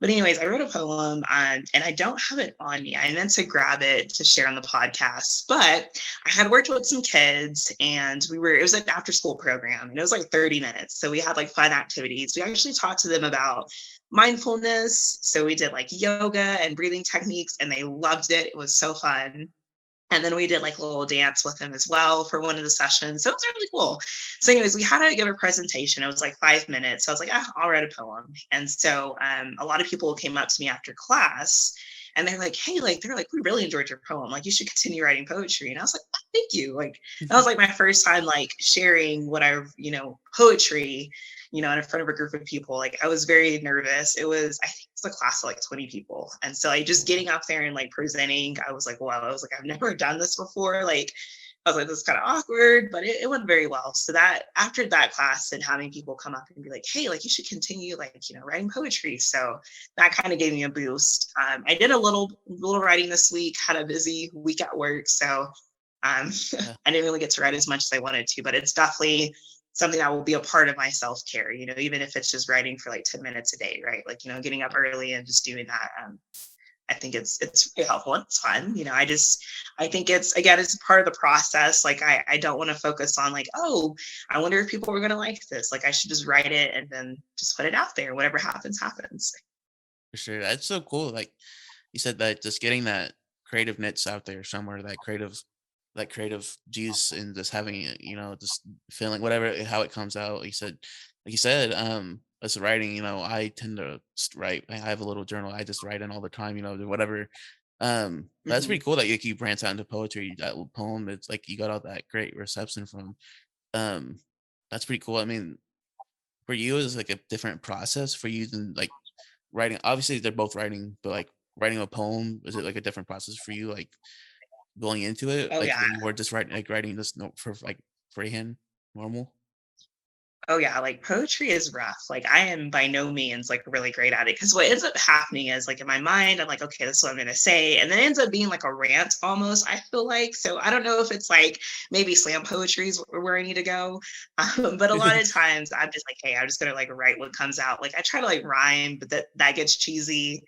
But anyways, I wrote a poem, and I don't have it on me. I meant to grab it to share on the podcast, but I had worked with some kids, and it was like an after school program, and it was like 30 minutes. So we had like fun activities. We actually talked to them about mindfulness. So we did like yoga and breathing techniques, and they loved it. It was so fun. And then we did like a little dance with them as well for one of the sessions. So it was really cool. So, anyways, we had to give a presentation. It was like 5 minutes. So I was like, I'll write a poem. And so a lot of people came up to me after class, and they're like, hey, like, they're like, we really enjoyed your poem. Like, you should continue writing poetry. And I was like, oh, thank you. Like, that was like my first time like sharing poetry, in front of a group of people. Like, I was very nervous. I think it's a class of like 20 people. And so like just getting up there and like presenting, I was like, wow, I was like, I've never done this before. Like, I was like, this is kind of awkward, but it went very well. So that after that class and having people come up and be like, hey, like you should continue like, writing poetry. So that kind of gave me a boost. I did a little writing this week, had a busy week at work. So um, Yeah, I didn't really get to write as much as I wanted to, but it's definitely something that will be a part of my self-care, even if it's just writing for like 10 minutes a day, right? Like, getting up early and just doing that. I think it's really helpful and it's fun. I think it's part of the process. Like I don't want to focus on like, oh, I wonder if people are gonna like this. Like I should just write it and then just put it out there. Whatever happens, happens. for sure. That's so cool. Like you said that just getting that creative niche out there somewhere, that creative juice and just having it, just feeling whatever how it comes out. Like you said, as writing, I tend to write. I have a little journal. I just write in all the time, whatever. That's Hmm. pretty cool that you branch out into poetry. That little poem, it's like you got all that great reception from. Um, that's pretty cool. I mean, for you, is like a different process for you than like writing. Obviously, they're both writing, but like writing a poem, is it like a different process for you? Like going into it, Oh like yeah. when you were just writing this note for like freehand, normal? Oh yeah, like poetry is rough. Like I am by no means like really great at it because what ends up happening is like in my mind, I'm like, okay, this is what I'm gonna say. And then it ends up being like a rant almost, I feel like. So I don't know if it's like maybe slam poetry is where I need to go. But a lot of times I'm just like, hey, I'm just gonna like write what comes out. Like I try to like rhyme, but that gets cheesy.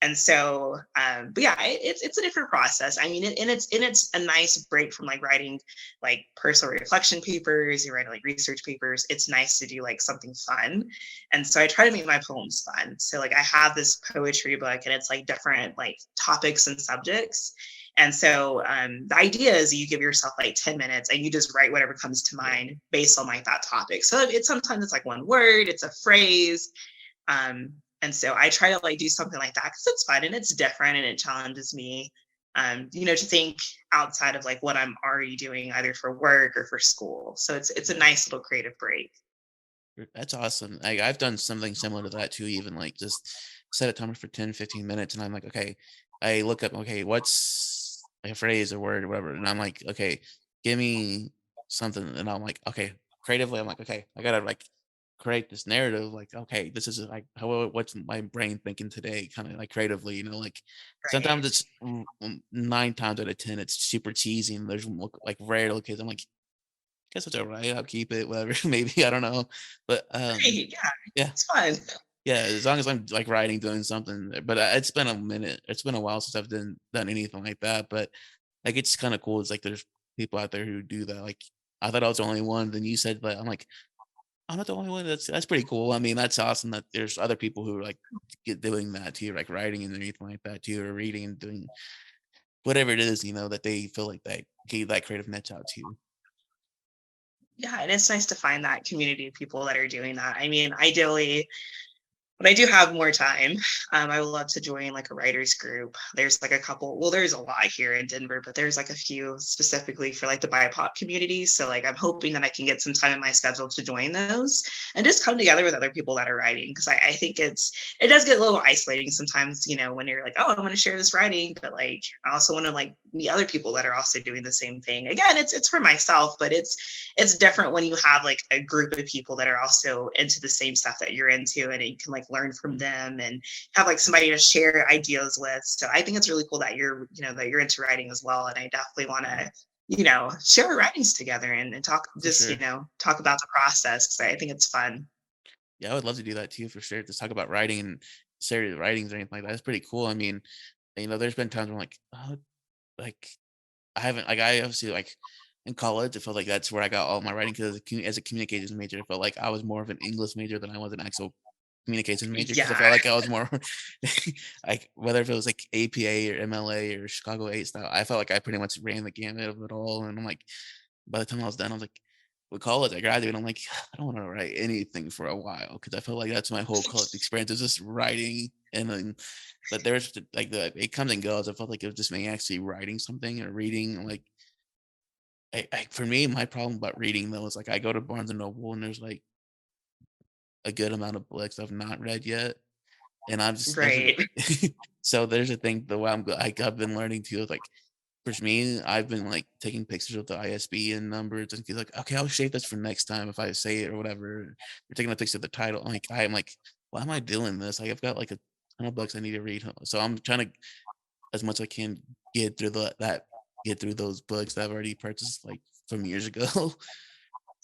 And so, but yeah, it's a different process. I mean, and it's a nice break from like writing like personal reflection papers, you write like research papers. It's nice to do like something fun. And so I try to make my poems fun. So like I have this poetry book and it's like different like topics and subjects. And so the idea is you give yourself like 10 minutes and you just write whatever comes to Yeah. mind based on like that topic. So it's sometimes it's like one word, it's a phrase. Um, and so I try to like do something like that because it's fun and it's different and it challenges me, to think outside of like what I'm already doing either for work or for school. So it's a Yeah. nice little creative break. That's awesome. I've done something similar to that too, even like just set a timer for 10, 15 minutes. And I'm like, okay, I look up, okay, what's a phrase or word or whatever. And I'm like, okay, give me something. And I'm like, okay, creatively, I'm like, okay, I gotta like create this narrative. Like, okay, this is like, what's my brain thinking today? Kind of like creatively, like sometimes Right. it's 9 times out of 10, it's super cheesy. And there's like rare occasions. I'm like, guess it's alright, I'll keep it, whatever, maybe, I don't know, but, Great. Yeah. yeah, It's fun. yeah, as long as I'm, like, writing, doing something, but, it's been a minute, it's been a while since I've done anything like that, but, like, it's kinda cool, it's like there's people out there who do that, like, I thought I was the only one, then you said, but I'm like, "I'm not the only one." That's pretty cool. I mean, that's awesome that there's other people who are, like, get doing that too, like, writing and anything like that too, or reading and doing whatever it is, that they feel like they get that creative niche out too. Yeah, and it's nice to find that community of people that are doing that. I mean, ideally, when I do have more time, I would love to join like a writers group. There's like a couple, well, there's a lot here in Denver, but there's like a few specifically for like the BIPOC community. So like I'm hoping that I can get some time in my schedule to join those and just come together with other people that are writing. Because I think it does get a little isolating sometimes, when you're like, oh, I want to share this writing, but like I also want to like meet other people that are also doing the same thing. Again, it's for myself, but it's different when you have like a group of people that are also into the same stuff that you're into and you can like learn from them and have like somebody to share ideas with. So I think it's really cool that you're into writing as well. And I definitely want to, share our writings together and talk For just, sure. talk about the process because I think it's fun. Yeah, I would love to do that too for sure. Just talk about writing and serious writings or anything like that. That's pretty cool. I mean, there's been times where I'm like, oh, like I haven't like I obviously like in college, I felt like that's where I got all my writing because as a communications major, I felt like I was more of an English major than I was an actual communications major because I Yeah. felt like I was more like whether if it was like APA or MLA or Chicago 8 style, I felt like I pretty much ran the gamut of it all. And I'm like, by the time I was done, I was like, with college, I graduated. I'm like, I don't want to write anything for a while because I felt like that's my whole college experience is just writing. And then, but there's like it comes and goes. I felt like it was just me actually writing something or reading. Like, for me, my problem about reading though is like I go to Barnes and Noble and there's like a good amount of books I've not read yet, and I'm just there's Right. so there's a thing the way I've been learning to like for me, I've been like taking pictures of the ISB and numbers and be like, okay, I'll save this for next time if I say it or whatever. You're taking a picture of the title. Like I'm like, why am I doing this? Like I've got like a ton of books I need to read. So I'm trying to as much as I can get through get through those books that I've already purchased like from years ago.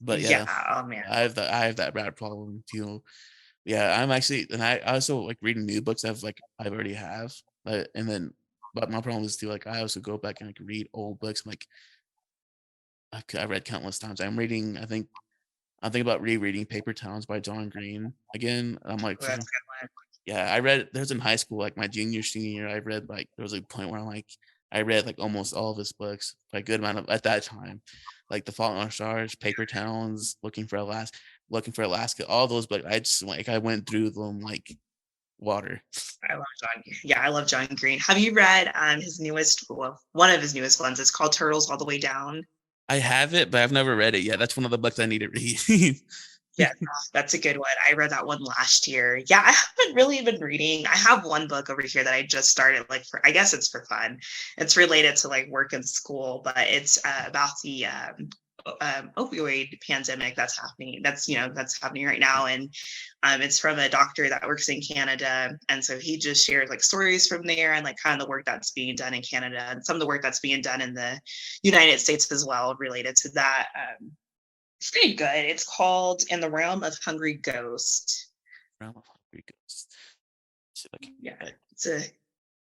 But Yeah. yeah, Oh man. I have that bad problem too. Yeah, I'm actually and I also like reading new books I've already have. And then but my problem is too like I also go back and like read old books. I'm like I read countless times. I'm thinking about rereading Paper Towns by John Green again. I'm like, Oh, that's a good one. yeah, I read there's in high school, like my junior, senior year, I read like there was a point where I read like almost all of his books, like a good amount of at that time. Like The Fault in Our Stars, Paper Towns, Looking for Alaska, all those books. I just like I went through them like water. I love John. Yeah, I love John Green. Have you read his newest, well, one of his newest ones? It's called Turtles All the Way Down. I have it, but I've never read it yet. That's one of the books I need to read. Yeah, that's a good one. I read that one last year. Yeah, I haven't really been reading. I have one book over here that I just started, like for I guess it's for fun. It's related to like work and school, but it's about the opioid pandemic that's happening. That's happening right now, and it's from a doctor that works in Canada, and so he just shares like stories from there and like kind of the work that's being done in Canada and some of the work that's being done in the United States as well related to that. It's pretty good. It's called In the Realm of Hungry Ghost. Realm of Hungry Ghosts. See if I can Yeah, get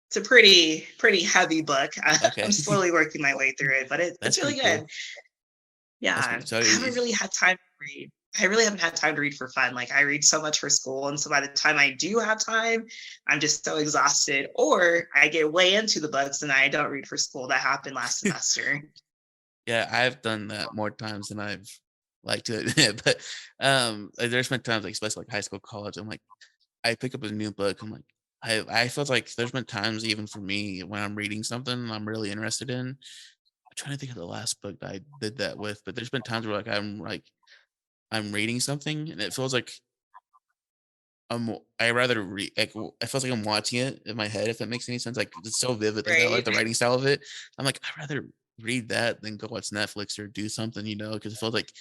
it's a pretty heavy book. that. I'm Okay. slowly working my way through it, but That's it's pretty really cool. good. That's Yeah, pretty so I haven't really had time to read. I really haven't had time to read for fun. Like I read so much for school. And so by the time I do have time, I'm just so exhausted. Or I get way into the books and I don't read for school. That happened last semester. Yeah, I've done that more times than I've liked to admit. But like, there's been times, like especially like high school, college, I'm like, I pick up a new book. I'm like, I felt like there's been times even for me when I'm reading something I'm really interested in. I'm trying to think of the last book that I did that with, but there's been times where I'm reading something and it feels like I rather read like it feels like I'm watching it in my head, if that makes any sense. Like it's so vivid, like I like Right. the writing style of it. I'm like, I'd rather read that than go watch Netflix or do something, because it feels like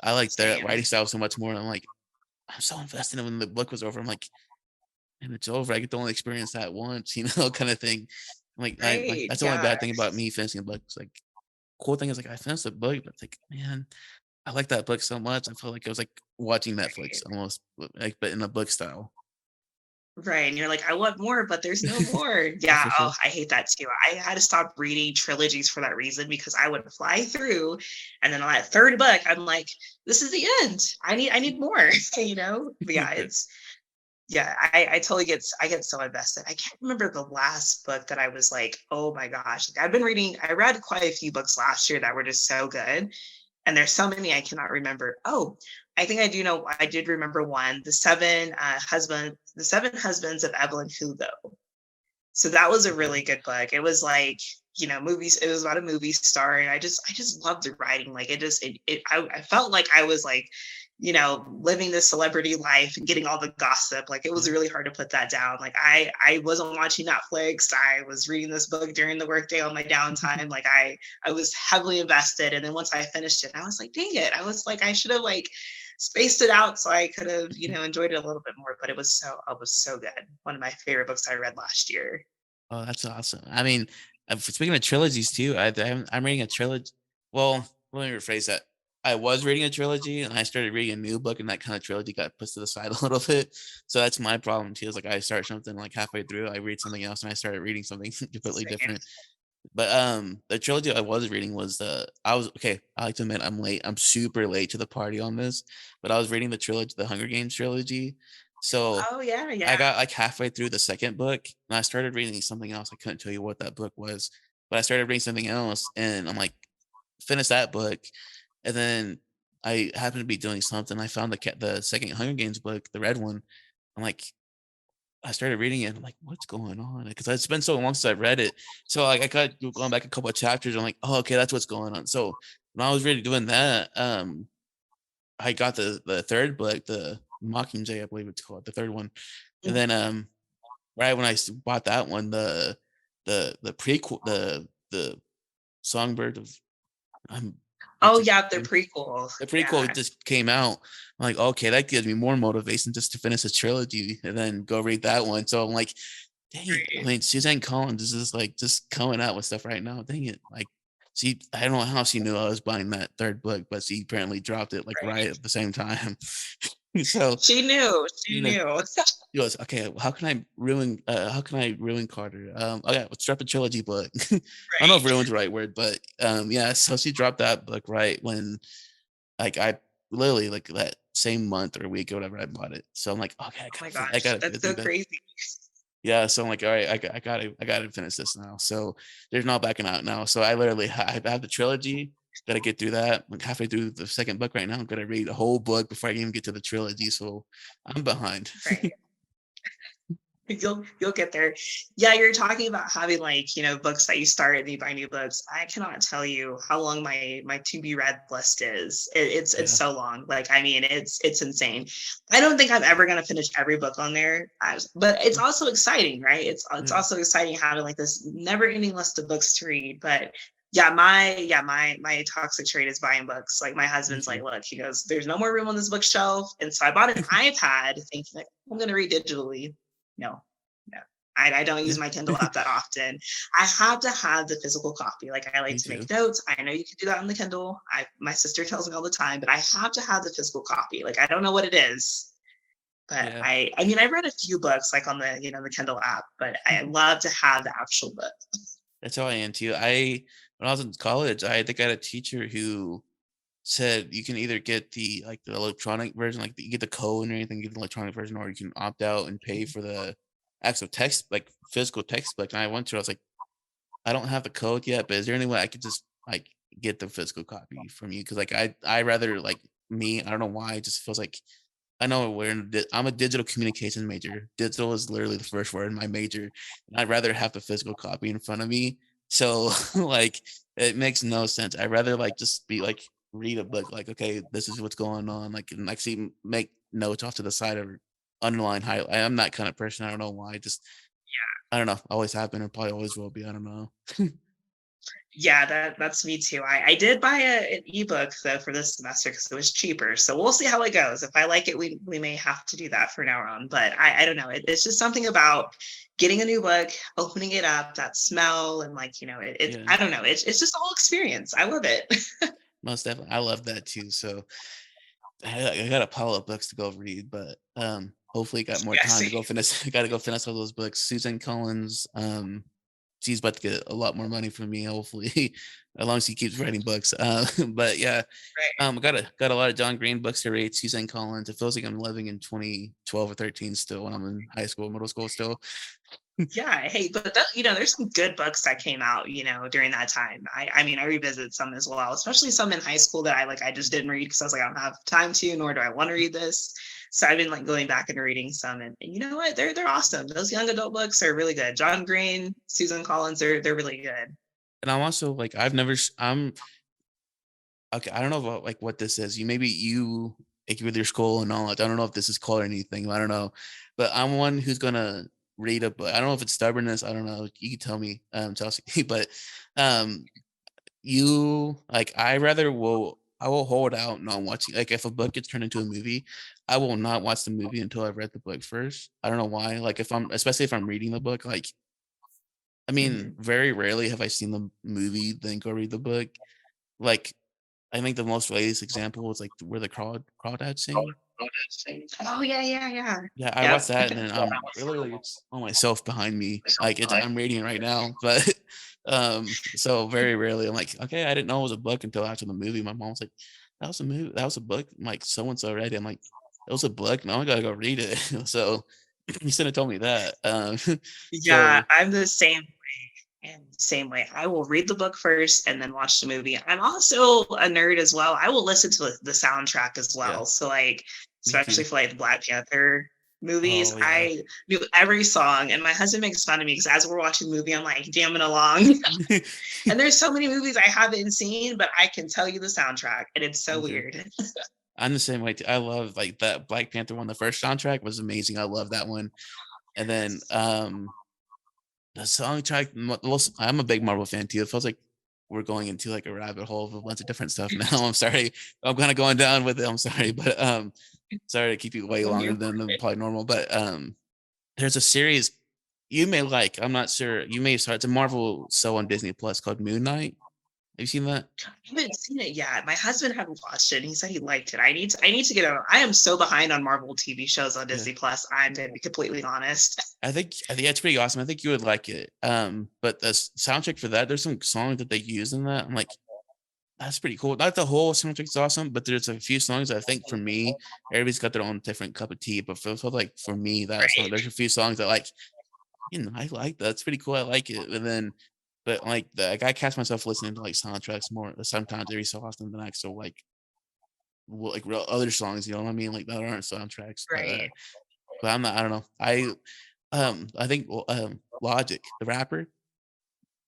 I like that Same. writing style so much more. And I'm like, I'm so invested in when the book was over. I'm like, and it's over. I get to only experience that once, kind of thing. I'm like Right. that's the only Yeah. bad thing about me finishing a book. It's like cool thing is like I finished the book, but it's like, man, I like that book so much. I felt like it was like watching Netflix Right. almost, like but in a book style. Right. And you're like, I want more, but there's no more. Yeah. For Oh, sure. I hate that too. I had to stop reading trilogies for that reason because I would fly through and then on that third book, I'm like, this is the end. I need more, But yeah, it's yeah, I totally I get so invested. I can't remember the last book that I was like, oh my gosh. Like I read quite a few books last year that were just so good. And there's so many I cannot remember. Oh, I think I do know. I did remember one, the seven husbands of Evelyn Hugo. So that was a Okay. really good book. It was like, movies. It was about a movie star, and I just loved the writing. Like I felt like I was like, living this celebrity life and getting all the gossip. Like it was Yeah. really hard to put that down. Like I wasn't watching Netflix. I was reading this book during the workday on my downtime. Like I was heavily invested. And then once I finished it, I was like, dang it. I was like, I should have like spaced it out so I could have, enjoyed it a little bit more. But it was so good. One of my favorite books I read last year. Oh, that's awesome. I mean, speaking of trilogies too, I'm reading a trilogy. Well, let me rephrase that. I was reading a trilogy and I started reading a new book, and that kind of trilogy got pushed to the side a little bit. So that's my problem too. Is like I start something like halfway through, I read something else, and I started reading something completely Same. different. But the trilogy I was reading was I was okay. I like to admit I'm late. I'm super late to the party on this, but I was reading the Hunger Games trilogy. So Oh yeah, I yeah. got like halfway through the second book and I started reading something else. I couldn't tell you what that book was, but I started reading something else and I'm like, finish that book. And then I happened to be doing something. I found the second Hunger Games book, the red one. I'm like, I started reading it. I'm like, what's going on? Because it's been so long since I read it. So like I got going back a couple of chapters. I'm like, oh, okay, that's what's going on. So when I was really doing that, I got the third book, the Mockingjay, I believe it's called, the third one. And Mm. then right when bought that one, the prequel, the Songbird of I'm it Oh just yeah, the prequel. the prequel Yeah. just came out. I'm like, okay, that gives me more motivation just to finish the trilogy and then go read that one. So I'm like, dang it. I Right. mean, Suzanne Collins is just like just coming out with stuff right now. Dang it. Like I don't know how she knew I was buying that third book, but she apparently dropped it like right Right. at the same time. So, She knew. you She know, knew. he goes, "Okay, how can I ruin Carter? Okay, let's drop a trilogy book." I don't know if Right. ruin's the right word, but yeah. So she dropped that book right when, like, I literally like that same month or week or whatever I bought it. So I'm like, okay, Oh my I gosh, gotta that's do so that. crazy. Yeah. So I'm like, all right, I gotta finish this now. So there's no backing out now. So I literally I have the trilogy. Gotta get through that. Like halfway through the second book right now. I'm gonna read the whole book before I can even get to the trilogy. So I'm behind. Right. You'll get there. Yeah, you're talking about having like, books that you start and you buy new books. I cannot tell you how long my to be read list is. It's Yeah. so long. Like I mean, it's insane. I don't think I'm ever gonna finish every book on there. But it's also exciting, right? It's Yeah. also exciting having like this never ending list of books to read. But yeah, my toxic trait is buying books. Like my Me husband's like, too. look, he goes, there's no more room on this bookshelf. And so I bought an iPad thinking like I'm gonna read digitally. No, no. I don't use Yeah. my Kindle app that often. I have to have the physical copy. Like I like Me to too. make notes. I know you can do that on the Kindle. My sister tells me all the time, but I have to have the physical copy. Like I don't know what it is, but Yeah. I mean I read a few books like on the the Kindle app, but I love to have the actual book. That's how I am too. When I was in college, I think I had a teacher who said you can either get the electronic version, like you get the code or anything, you get the electronic version, or you can opt out and pay for the actual text, like physical textbook. And I went to, I was like, I don't have the code yet, but is there any way I could just like get the physical copy from you? Because like I rather like me, I don't know why, it just feels like I know I'm a digital communications major. Digital is literally the first word in my major. And I'd rather have the physical copy in front of me. So like it makes no sense. I'd rather like just be like read a book, like, okay, this is what's going on. Like and like see make notes off to the side or underline highlight. I'm that kind of person. I don't know why. Just I don't know. Always have been or probably always will be. I don't know. Yeah, that's me too. I did buy an ebook though for this semester because it was cheaper. So we'll see how it goes. If I like it, we may have to do that for now on. But I don't know. It's just something about getting a new book, opening it up, that smell, and like, it Yeah, I don't know. It's just a whole experience. I love it. most definitely. I love that too. So I got a pile of books to go read, but hopefully got more Yeah, time to see. go finish. I got to go finish all those books. Susan Collins, she's about to get a lot more money from me, hopefully, as long as she keeps writing books. But yeah, Right. got a lot of John Green books to read. Susan Collins. It feels like I'm living in 2012 or 13 still when I'm in high school, middle school still. Yeah, hey, but there's some good books that came out, during that time. I mean, I revisit some as well, especially some in high school that I just didn't read because I was like, I don't have time to, nor do I want to read this. So I've been like going back and reading some, and you know what? They're awesome. Those young adult books are really good. John Green, Susan Collins, they're really good. And I'm also like I'm okay. I don't know about like what this is. You like with your school and knowledge. I don't know if this is called anything. I don't know, but I'm one who's gonna read a book. I don't know if it's stubbornness. I don't know. You can tell me, Chelsea. But um, you like I will hold out not watching. Like if a book gets turned into a movie, I will not watch the movie until I've read the book first. I don't know why. Like if I'm especially if I'm reading the book, like I mean, Mhm. very rarely have I seen the movie then go read the book. Like I think the most latest example was like where the crawdads sing. Oh yeah, yeah, yeah. Yeah, I watched Yep. that and then I'm literally it's on myself behind me. Like it's I'm reading it right now. But so very rarely I'm like, okay, I didn't know it was a book until after the movie. My mom was like, that was a movie, that was a book. I'm like, so and so read it. I'm like, it was a book. Now I gotta go read it. So you should have told me that. Yeah, So I'm the same and same way. I will read the book first and then watch the movie. I'm also a nerd as well. I will listen to the soundtrack as yeah, well. So like, me too. especially for like the Black Panther movies, Oh yeah. I knew every song. And my husband makes fun of me because as we're watching the movie, I'm like jamming along. And there's so many movies I haven't seen, but I can tell you the soundtrack, and it's so Me too. weird. I'm the same way too. I love like that Black Panther one. The first soundtrack was amazing. I love that one. And then the soundtrack, I'm a big Marvel fan too. It feels like we're going into like a rabbit hole of a bunch of different stuff now. I'm sorry. I'm kind of going down with it. I'm sorry, but sorry to keep you way Oh, longer you're than fine. probably normal. But there's a series you may like. I'm not sure. You may start. It's a Marvel show on Disney Plus called Moon Knight. Have you seen that? I haven't seen it yet. My husband hadn't watched it. And he said he liked it. I need to get on. I am so behind on Marvel TV shows on Yeah. Disney Plus. I'm to be completely honest. I think yeah, it's pretty awesome. I think you would like it. But the soundtrack for that, there's some songs that they use in that. I'm like, that's pretty cool. Not the whole soundtrack is awesome, but there's a few songs I think for me, everybody's got their own different cup of tea. But for like for me, that song, Right. there's a few songs that like, I like that. It's pretty cool. I like it. And then, but like I catch myself listening to like soundtracks more sometimes every so often than actual like real other songs. You know what I mean? Like that aren't soundtracks. Right. But I'm not. I don't know. I think Logic, the rapper,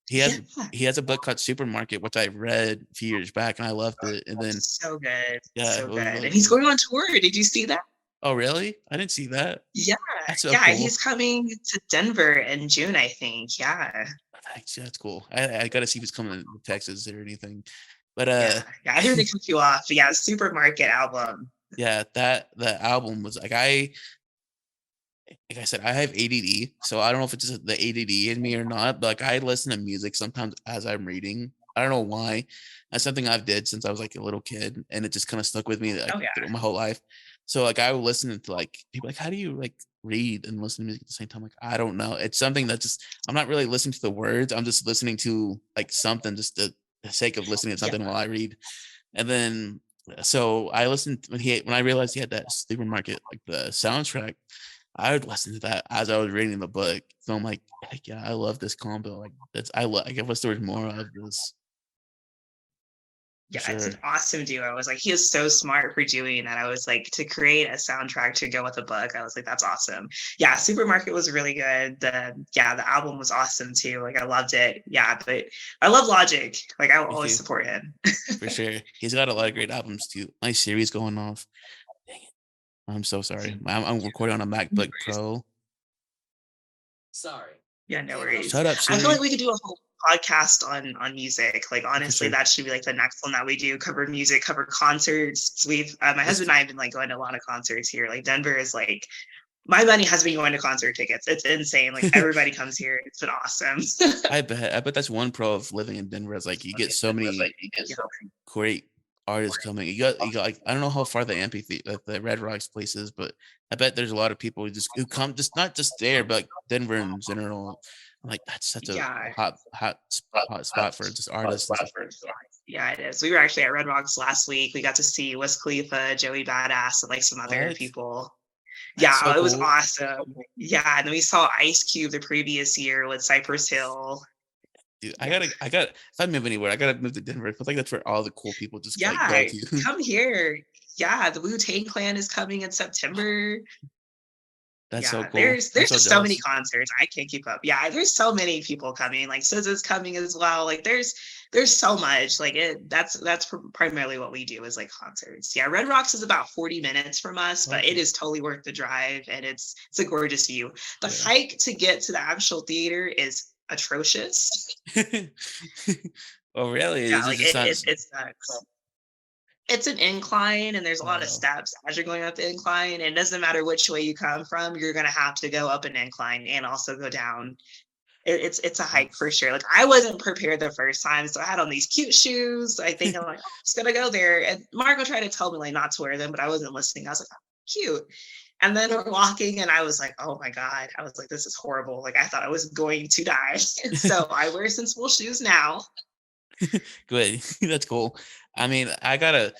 he Yeah. has he has a book called Supermarket, which I read a few years back, and I loved it. And then So good. yeah, it So was good. really And he's good. going on tour. Did you see that? Oh, really? I didn't see that. Yeah. That's so Yeah. cool. He's coming to Denver in June, I think. Yeah. Thanks. Yeah, that's cool. I gotta see if he's coming to Texas or anything. But Yeah. Yeah. I hear they cut you off. But yeah. Supermarket album. yeah, that the album was like I said, I have ADD, so I don't know if it's just the ADD in me or not. But like I listen to music sometimes as I'm reading. I don't know why. That's something I've did since I was like a little kid, and it just kind of stuck with me like Oh, yeah. through my whole life. So like I will listen to like people like, how do you like read and listen to music at the same time? Like I don't know. It's something that just I'm not really listening to the words. I'm just listening to like something just the sake of listening to Yeah. something while I read. And then So I listened when I realized he had that supermarket, like the soundtrack. I would listen to that as I was reading the book. So I'm like, heck yeah, I love this combo. Like that's I love. I wish there was more of this for Yeah, it's an sure. awesome duo. I was like, he is so smart for doing that. I was like, to create a soundtrack to go with a book, I was like, that's awesome. Yeah, Supermarket was really good. The album was awesome too. Like I loved it. Yeah, but I love Logic. Like I will Me always too, support him. for sure. He's got a lot of great albums too. My series going off. Dang it. I'm so sorry. I'm recording on a MacBook Pro. Yeah, no worries. Shut up, I feel like Siri. we could do a whole podcast on music. Like For honestly, sure. that should be like the next one that we do. Cover music, cover concerts. We've my Let's husband and I have been like going to a lot of concerts here. Like Denver is like my money has been going to concert tickets. It's insane. Like everybody comes here. It's been awesome. I bet that's one pro of living in Denver is like you get so many Yeah. great artists coming. You got like I don't know how far the amphitheater the Red Rocks place is, but I bet there's a lot of people who come just not just there, but like Denver in general. I'm like that's such a Yeah. hot spot for just artists and stuff. Yeah, it is. We were actually at Red Rocks last week. We got to see Wiz Khalifa, Joey Badass, and like some other What? people. That's so Yeah, it was cool. awesome. Yeah, and then we saw Ice Cube the previous year with Cypress Hill. Dude, Yeah. I got if I move anywhere, I gotta move to Denver. I feel like that's where all the cool people just like go Yeah, to. come here. Yeah, the Wu-Tang Clan is coming in September. That's so Yeah, cool. there's I'm there's so just so many jealous. concerts. I can't keep up. Yeah, there's so many people coming. Like SZA's coming as well. Like there's so much. Like that's primarily what we do is like concerts. Yeah, Red Rocks is about 40 minutes from us, but it Okay. is totally worth the drive and it's a gorgeous view. The Yeah. hike to get to the actual theater is atrocious. Oh, really? Yeah, Is it like just not? it sucks. It's an incline and there's a lot of Oh, steps as you're going up the incline. And it doesn't matter which way you come from, you're gonna have to go up an incline and also go down. It's a hike for jeez. sure. Like I wasn't prepared the first time, so I had on these cute shoes. I think I'm like, oh, I'm just gonna go there. And Marco tried to tell me like not to wear them, but I wasn't listening. I was like, oh, cute. And then we're walking, and I was like, oh my God. I was like, this is horrible. Like I thought I was going to die. So I wear sensible shoes now. Good. That's cool. I mean, I gotta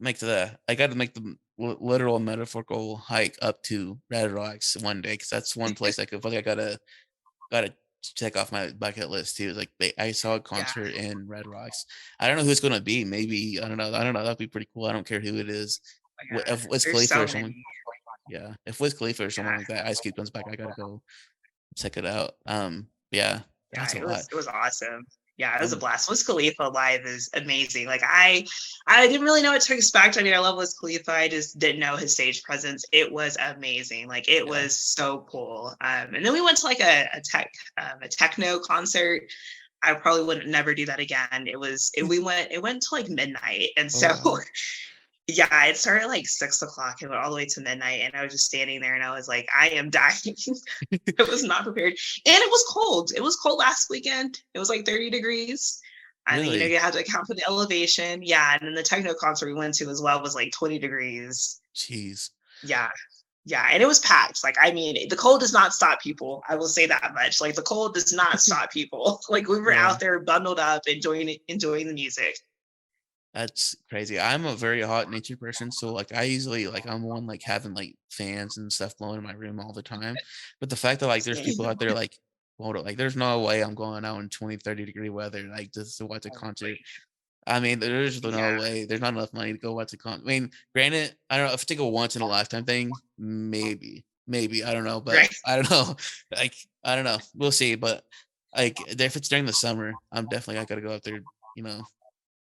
make the literal metaphorical hike up to Red Rocks one day because that's one place I could. I gotta check off my bucket list too. Like I saw a Yeah. concert in Red Rocks. I don't know who it's gonna be. Maybe I don't know. I don't know. That'd be pretty cool. I don't care who it is. Oh my God. If Wiz There's Khalifa so or someone, many. yeah. If Wiz Khalifa or someone Yeah. like that, Ice Cube comes back, I gotta go check it out. Yeah, Yeah, that's a it lot. was awesome. Yeah, it was a Um, blast. Wiz Khalifa live is amazing. Like I didn't really know what to expect. I mean, I love Wiz Khalifa. I just didn't know his stage presence. It was amazing. Like it yeah. was so cool. And then we went to like a techno concert. I probably wouldn't never do that again. It went to like midnight. And Oh so wow. yeah, it started at like 6 o'clock and went all the way to midnight. And I was just standing there and I was like, I am dying. I was not prepared. And it was cold. It was cold last weekend. It was like 30 degrees. And you know, Really? you have to account for the elevation. Yeah. And then the techno concert we went to as well was like 20 degrees. Jeez. Yeah. Yeah. And it was packed. Like, I mean, the cold does not stop people. I will say that much. Like the cold does not stop people. Like we were Yeah. out there bundled up, enjoying the music. That's crazy. I'm a very hot nature person, so like I usually I'm one like having like fans and stuff blowing in my room all the time. But the fact that like there's people out there like, hold up, like there's no way I'm going out in 20, 30-degree weather like just to watch a concert. I mean, there's no Yeah. way. There's not enough money to go watch a concert. I mean, granted, I don't know if it's like a once in a lifetime thing, maybe I don't know, but Right. I don't know. Like I don't know. We'll see. But like if it's during the summer, I gotta go out there. You know,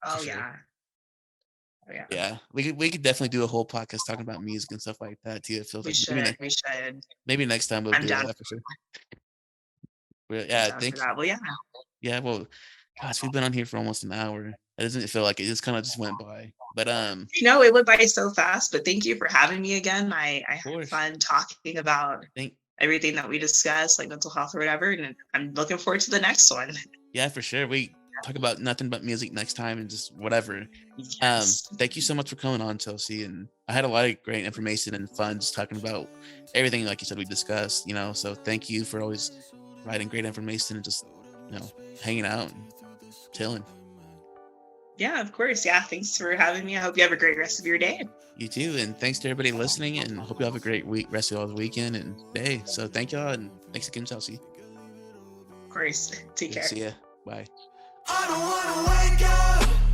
for Oh sure. yeah. Oh yeah. Yeah, we could definitely do a whole podcast talking about music and stuff like that too. It feels We like should. We should. maybe next time we'll I'm do down. that for sure. But I'm yeah, down for thank that. Well, yeah. yeah. Well, gosh, we've been on here for almost an hour. It doesn't feel like it. Just kind of just went by. But You know, it went by so fast, but thank you for having me again. I of had course, fun talking about thank everything that we discussed, like mental health or whatever. And I'm looking forward to the next one. yeah for sure. We talk about nothing but music next time and just whatever. Yes. Thank you so much for coming on, Chelsea. And I had a lot of great information and fun just talking about everything like you said we discussed. So thank you for always providing great information and just hanging out and chilling. Yeah, of course. Yeah, thanks for having me. I hope you have a great rest of your day. You too. And thanks to everybody listening, and hope you have a great week, rest of the weekend and day. So thank y'all, and thanks again, Chelsea. Of course. Take care. See ya. Bye. I don't wanna wake up.